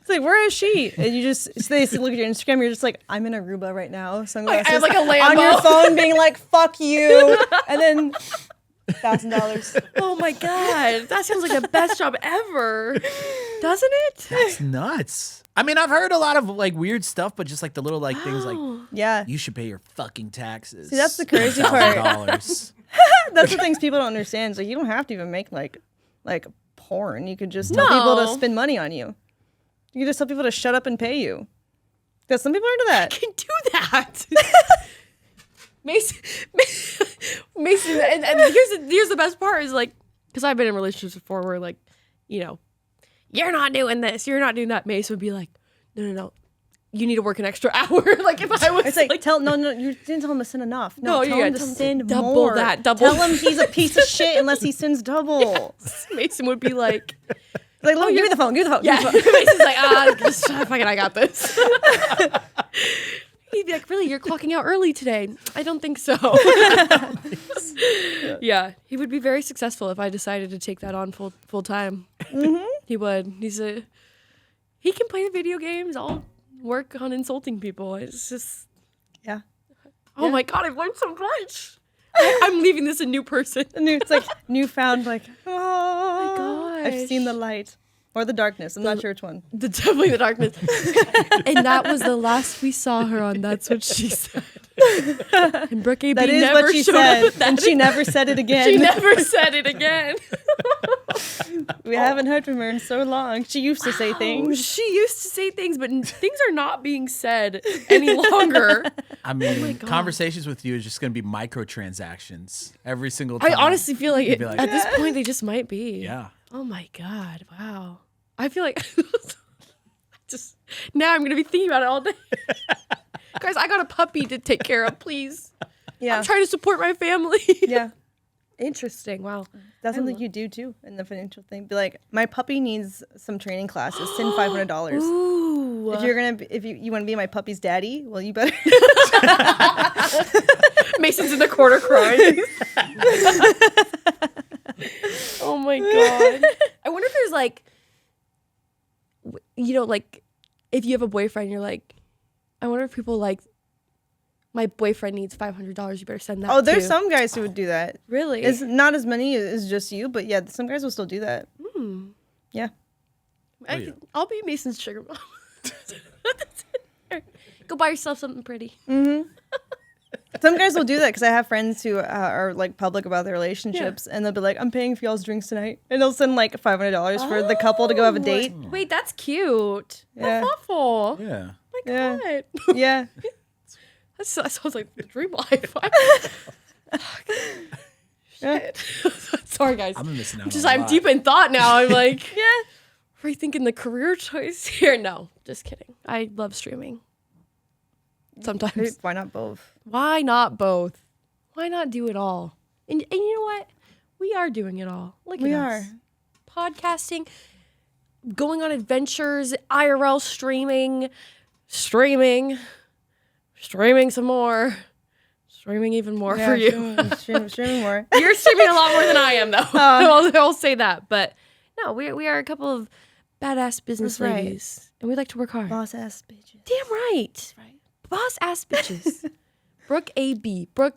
It's like, where is she? And you just, so they look at your Instagram, you're just like, I'm in Aruba right now. Sunglasses. I have like a Lambo. On your phone being like, fuck you. And then $1,000. Oh my God. That sounds like the best job ever. Doesn't it? That's nuts. I mean, I've heard a lot of like weird stuff, but just like the little like things like, yeah, you should pay your fucking taxes. See, that's the crazy part. $1,000. That's the things people don't understand. It's like, you don't have to even make like porn. You could just tell people to spend money on you. You can just tell people to shut up and pay you. Because some people are into that. I can do that. Mason, and here's the best part is like, because I've been in relationships before where like, you're not doing this, you're not doing that. Mason would be like, no, you need to work an extra hour. Like if I was, it's like no, you didn't tell him to sin enough. No, you tell him to sin double more. that. Double. Tell him he's a piece of shit unless he sins double. Yes. Mason would be like, give me the phone. Yeah, Mason's like, just fucking, I got this. He'd be like, really, you're clocking out early today? I don't think so. Yeah, he would be very successful if I decided to take that on full time. Mm-hmm. He would. He can play the video games. I'll work on insulting people. It's just, yeah. Oh my God, I've learned so much. I'm leaving this a new person. It's like newfound, like, oh my gosh. I've seen the light. Or the darkness. I'm not sure which one. Definitely the darkness. And that was the last we saw her on That's What She Said. And Brooke A.B. That is never what she showed said. up. And she never said it again. She never said it again. We haven't heard from her in so long. She used to say things. She used to say things, but things are not being said any longer. I mean, conversations with you is just going to be microtransactions every single time. I honestly feel like, like at this point, they just might be. Yeah. Oh my God. Wow. I feel like just now I'm going to be thinking about it all day. Guys, I got a puppy to take care of, please. Yeah. I'm trying to support my family. Yeah. Interesting. Wow. That's something you do too in the financial thing. Be like, my puppy needs some training classes. Send $500. Ooh. If you want to be my puppy's daddy, well, you better. Mason's in the corner crying. Oh my God. I wonder if there's like, like if you have a boyfriend, you're like, I wonder if people like, my boyfriend needs $500. You better send that. Oh, there's too. some guys who would do that. Really? It's not as many as just you, but yeah, some guys will still do that. Yeah. I'll be Mason's sugar mom. Go buy yourself something pretty. Mm-hmm. Some guys will do that because I have friends who are like public about their relationships, and they'll be like, "I'm paying for y'all's drinks tonight," and they'll send like $500 for the couple to go have a date. Wait, that's cute. Yeah. That's thoughtful. Yeah. My Yeah. God. Yeah. That sounds like the dream life. Shit. Sorry, guys. I'm missing out. I'm deep in thought now. I'm like, Yeah. rethinking the career choice here. No, just kidding. I love streaming. Sometimes. Why not both? Why not both? Why not do it all? And you know what? We are doing it all. Look at us. We are. Podcasting, going on adventures, IRL streaming some more. Streaming even more for you. Streaming more. You're streaming a lot more than I am, though. I'll say that. But no, we are a couple of badass business That's right. ladies. And we like to work hard. Boss ass bitches. Damn right. Boss ass bitches. Brooke A.B. Brooke.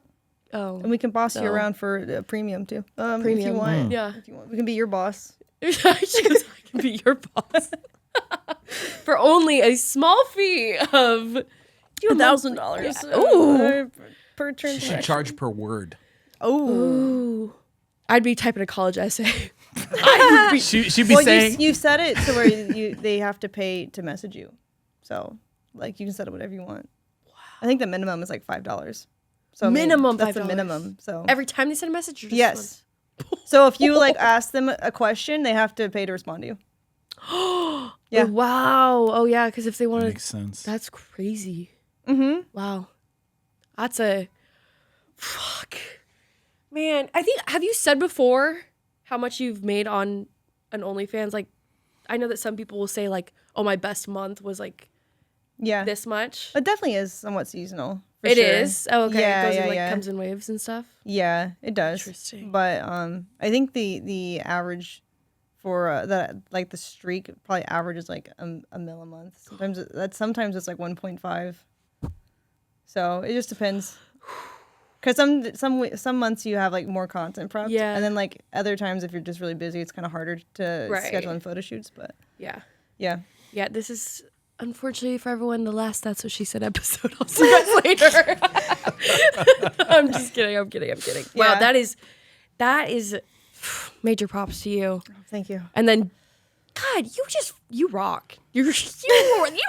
Oh. And we can boss you around for premium too. Premium. If you want. Yeah. If you want. We can be your boss. She goes, I can be your boss. For only a small fee of $1,000. Yeah. Ooh. Per She transaction. charge per word. Ooh. I'd be typing a college essay. She'd be Well, saying. you set it to where they have to pay to message you. So, like, you can set it whatever you want. Wow. I think the minimum is like $5. So Minimum that's the $5. minimum. So Every time they send a message? Or just yes. So if you like ask them a question, they have to pay to respond to you. Yeah. Oh, wow. Oh, yeah. Because if they want to. Makes sense. That's crazy. Mm-hmm. Wow. That's a. Fuck. Man, I think. Have you said before how much you've made on an OnlyFans? Like, I know that some people will say, like, oh, my best month was like this much. It definitely is somewhat seasonal. It sure. is? Oh, okay. Yeah, it goes yeah, in, like, yeah. comes in waves and stuff? Yeah, it does. Interesting. But I think the average for the streak probably averages like a mil a month. Sometimes it's like 1.5. So it just depends. Because some months you have like more content prepped. Yeah. And then like other times if you're just really busy, it's kind of harder to schedule in photo shoots. But Yeah. yeah. Yeah, this is unfortunately for everyone the last That's What She Said episode. I'll see you guys later. I'm just kidding. I'm kidding. Wow, Yeah. that is major props to you. Thank you. And then God, you rock. You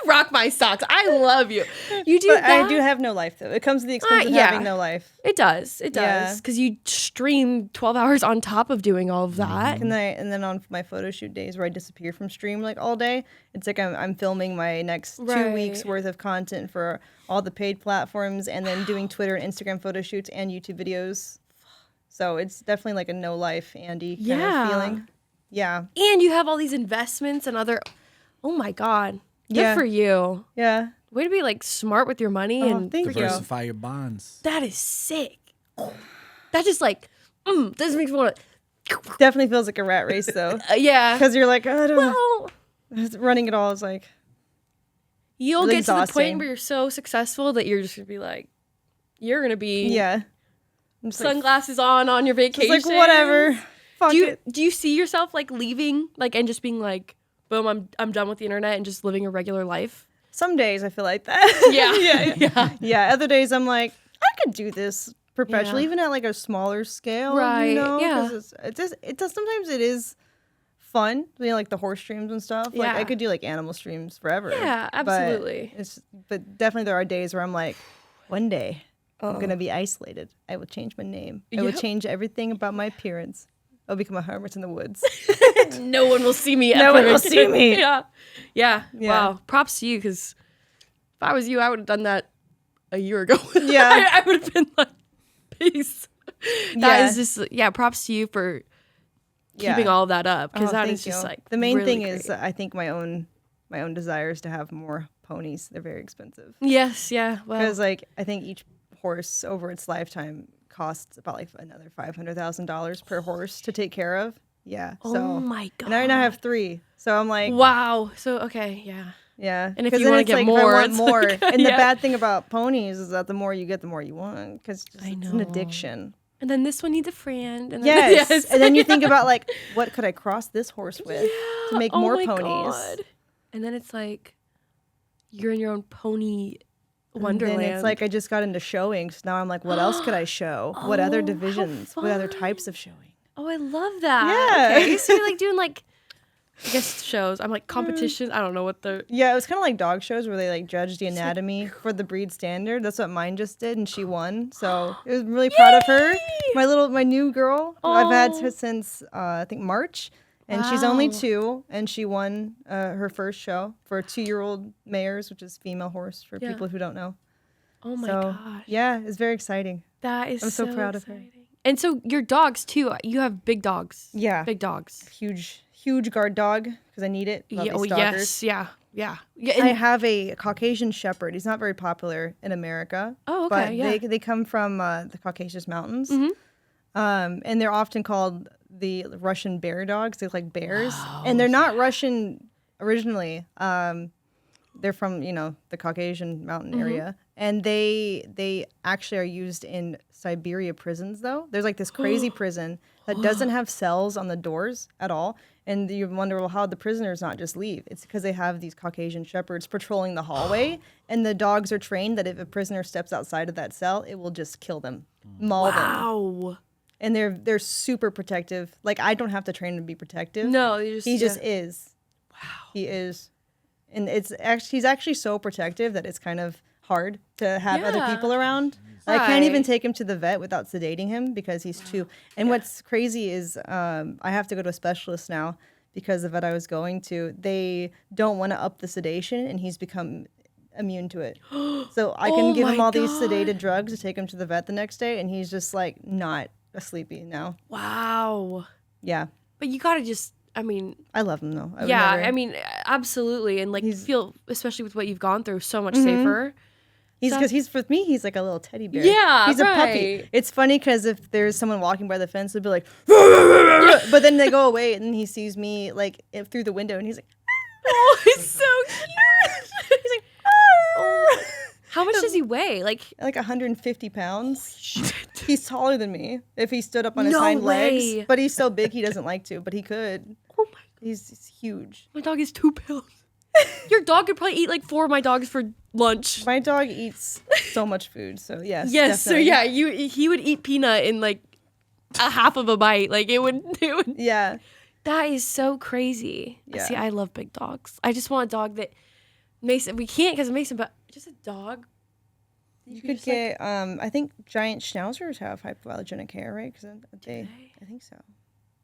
rock my socks. I love you. You do But that. I do have no life though. It comes to the expense of having no life. It does. It Yeah. does. Because you stream 12 hours on top of doing all of that. And then on my photo shoot days where I disappear from stream like all day, it's like I'm filming my next 2 weeks worth of content for all the paid platforms, and then doing Twitter and Instagram photo shoots and YouTube videos. So it's definitely like a no life Andy kind of feeling. Yeah. And you have all these investments and other. Oh my God. Good for you. Yeah. Way to be like smart with your money and thank you. Diversify your bonds. That is sick. That just like, this makes me want to. Definitely feels like a rat race though. Yeah. Because you're like, I don't know. Well, Running it all is like. you'll really get to the exhausting. point where you're so successful that you're just going to be like, you're going to be Yeah. I'm just like, sunglasses on your vacation. it's like whatever. Fuck it. Do you see yourself like leaving like and just being like, boom, I'm done with the internet and just living a regular life? Some days I feel like that. Yeah. Yeah. Other days I'm like, I could do this perpetually, even at like a smaller scale. Right, You know? yeah. 'Cause it does. Sometimes it is fun, you know, like the horse streams and stuff. Like Yeah. I could do like animal streams forever. Yeah, absolutely. But definitely there are days where I'm like, one day I'm gonna be isolated. I will change my name. I will Yep. change everything about my appearance. I'll become a hermit in the woods. No one will see me. No ever one will again. see me. Yeah. Wow. Props to you, because if I was you, I would have done that a year ago. Yeah. I would have been like, peace. That is just props to you for keeping all of that up, because that is thank just you. like the main really thing is great. I think my own desires to have more ponies. They're very expensive. Yes. Yeah. Well. Because like I think each horse over its lifetime costs about like another $500,000 per horse to take care of. Yeah. So Oh my God. and I now have 3. So I'm like, Wow. So okay. Yeah. yeah. And if 'Cause you then wanna it's get like, more, if I want it's more. like- And the Yeah. bad thing about ponies is that the more you get, the more you want. Because it's an know. addiction. And then this one needs a friend. And then, Yes. And then you think about like, what could I cross this horse with to make Oh more my ponies? God. And then it's like you're in your own pony And wonderland. then it's like I just got into showing, so now I'm like, what else could I show? What other how divisions? What other fun. types of showing? Oh, I love that. Yeah. Okay. So you're like doing like, I guess shows. I'm like competitions. I don't know what the. Yeah, it was kind of like dog shows where they like judged the anatomy for the breed standard. That's what mine just did, and she won. So I was really proud of her. My new girl who I've had her since I think March, and she's only Wow. 2, and she won her first show for 2-year-old mares, which is female horse for Yeah. people who don't know. Oh my So gosh. yeah, it's very exciting. That is I'm so proud of her. exciting. And so your dogs too. You have big dogs. Yeah. Big dogs. Huge guard dog because I need it. Love Yeah, these oh stalkers. yes. Yeah. Yeah. Yeah. I And, have a Caucasian Shepherd. He's not very popular in America. Oh, okay, But yeah. they come from the Caucasus Mountains. Mhm. And they're often called the Russian bear dogs. They look like bears. And they're not Russian originally. They're from, the Caucasian mountain Mm-hmm. area. And they actually are used in Siberia prisons, though. There's like this crazy prison that doesn't have cells on the doors at all. And you wonder, well, how the prisoners not just leave? It's because they have these Caucasian shepherds patrolling the hallway, and the dogs are trained that if a prisoner steps outside of that cell, it will just kill them, maul them. wow. And they're super protective. Like I don't have to train him to be protective. No, you just. He just yeah. is. Wow. He is, and he's actually so protective that it's kind of hard to have other Yeah. people around. I can't even Right. take him to the vet without sedating him because he's too. And what's crazy is I have to go to a specialist now because the vet I was going to, they don't want to up the sedation, and he's become immune to it. So I can Oh give him my all these God. sedated drugs to take him to the vet the next day, and he's just like not sleepy now. Wow. Yeah, But you gotta just. I mean, I love him though. I would yeah. never- I mean, absolutely, and like feel, especially with what you've gone through, so much Mm-hmm. safer. Because he's with me, he's like a little teddy bear. Yeah, he's a puppy. right. It's funny because if there's someone walking by the fence, they'll be like, but then they go away, and then he sees me like through the window, and he's like, Oh, he's so cute. he's like, How much does he weigh? Like, like 150 pounds. He's taller than me if he stood up on his No hind way. legs, but he's so big he doesn't like to, but he could. oh my, He's huge. my dog is 2 pounds. Your dog could probably eat like 4 of my dogs for lunch. My dog eats so much food, so yes. Yes, definitely. so yeah, he would eat peanut in like a half of a bite. Like it would. Yeah. That is so crazy. Yeah. See, I love big dogs. I just want a dog that Mason. We can't because of Mason, but just a dog. You could get, I think giant schnauzers have hypoallergenic hair, right? Because I think so.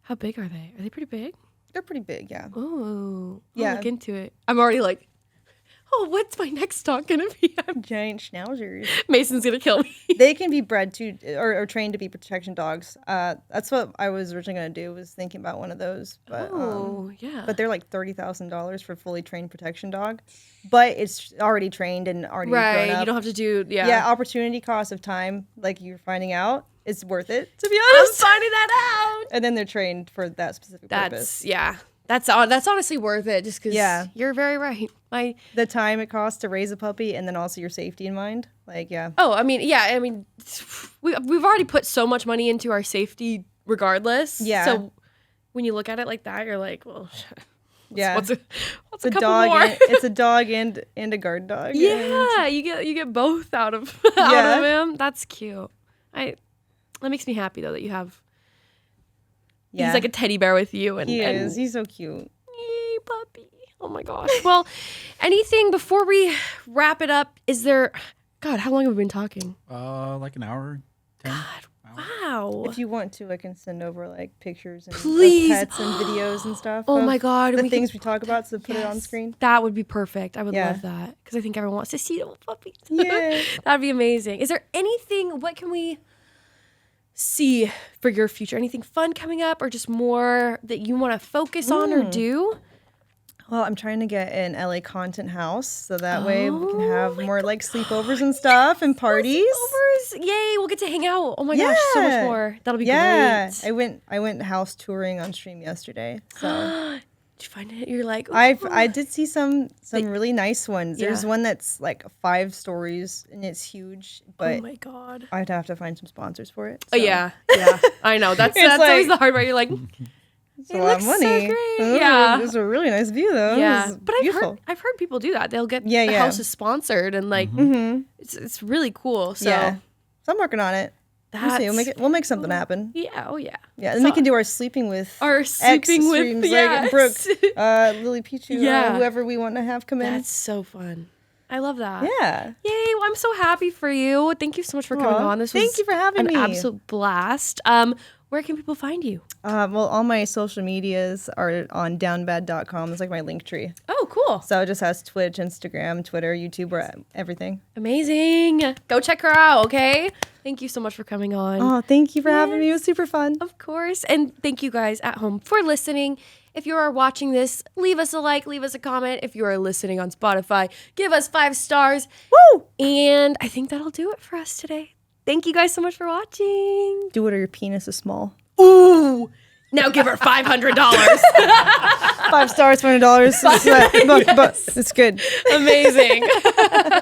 How big are they? Are they pretty big? They're pretty big, yeah. Oh, Yeah. I'll look into it. I'm already like, oh, what's my next dog gonna be? Giant schnauzers. Mason's gonna kill me. They can be bred to or trained to be protection dogs. That's what I was originally gonna do. Was thinking about one of those, but yeah. but they're like $30,000 for fully trained protection dog. But it's already trained and already grown right. up. You don't have to do Yeah, opportunity cost of time, like you're finding out, it's worth it. To be honest, I'm finding that out. and then they're trained for that specific purpose. That's honestly worth it. Just because you're very right. The time it costs to raise a puppy, and then also your safety in mind. Like, yeah. Oh, I mean, we've already put so much money into our safety, regardless. Yeah. So when you look at it like that, you're like, well, Yeah. what's a It's a couple dog. more? It's a dog and a guard dog. Yeah, you get both out of him. That's cute. That makes me happy though that you have. Yeah. He's like a teddy bear with you, and He and, is. He's so cute. Yay, puppy! Oh my gosh. Well, anything before we wrap it up? Is there? God, how long have we been talking? Like an hour. 10. Wow. If you want to, I can send over like pictures and Please. of pets and videos and stuff. Oh of my God, the we things can- we talk about. So put it on Yes. screen. That would be perfect. I would Yeah. love that because I think everyone wants to see little puppies. Yeah. That'd be amazing. Is there anything? What can we see for your future? Anything fun coming up, or just more that you want to focus on or do? Well, I'm trying to get an LA content house so that way we can have my more like sleepovers and stuff and parties. Sleepovers. Yay, we'll get to hang out. Oh my gosh, so much Yeah. more. That'll be Yeah, great. I went house touring on stream yesterday. So Did you find it? You're like, I did see some really nice ones. There's Yeah. one that's like 5 stories and it's huge, but oh my God. I'd have to find some sponsors for it. Oh so. yeah. I know. That's It's always like- the hard part. You're like, It's a it lot of looks so money. great. Yeah. It's a really nice view though. yeah. It's But beautiful. I've heard people do that. They'll get Yeah, the yeah. houses sponsored and like it's really cool. So Yeah. So I'm working on it. We'll see. We'll make something happen. yeah. Oh yeah. Yeah, and we can do our sleeping with Our X sleeping with streams, yes. like Brooke, Lily Pichu, Yeah. whoever we want to have come in. That's so fun. I love that. Yeah. Yay! Well, I'm so happy for you. Thank you so much for coming Aw, on. This was thank you for having me. an absolute blast. Where can people find you? Well, all my social medias are on downbad.com. It's like my link tree. Oh, cool. So it just has Twitch, Instagram, Twitter, YouTube, or everything. Amazing. Go check her out, okay? Thank you so much for coming on. Oh, thank you for having me. It was super fun. Of course. And thank you guys at home for listening. If you are watching this, leave us a like, leave us a comment. If you are listening on Spotify, give us 5 stars. Woo! And I think that'll do it for us today. Thank you guys so much for watching. Do it or your penis is small. Ooh. Now give her $500. 5 stars, $20. But it's good. Amazing.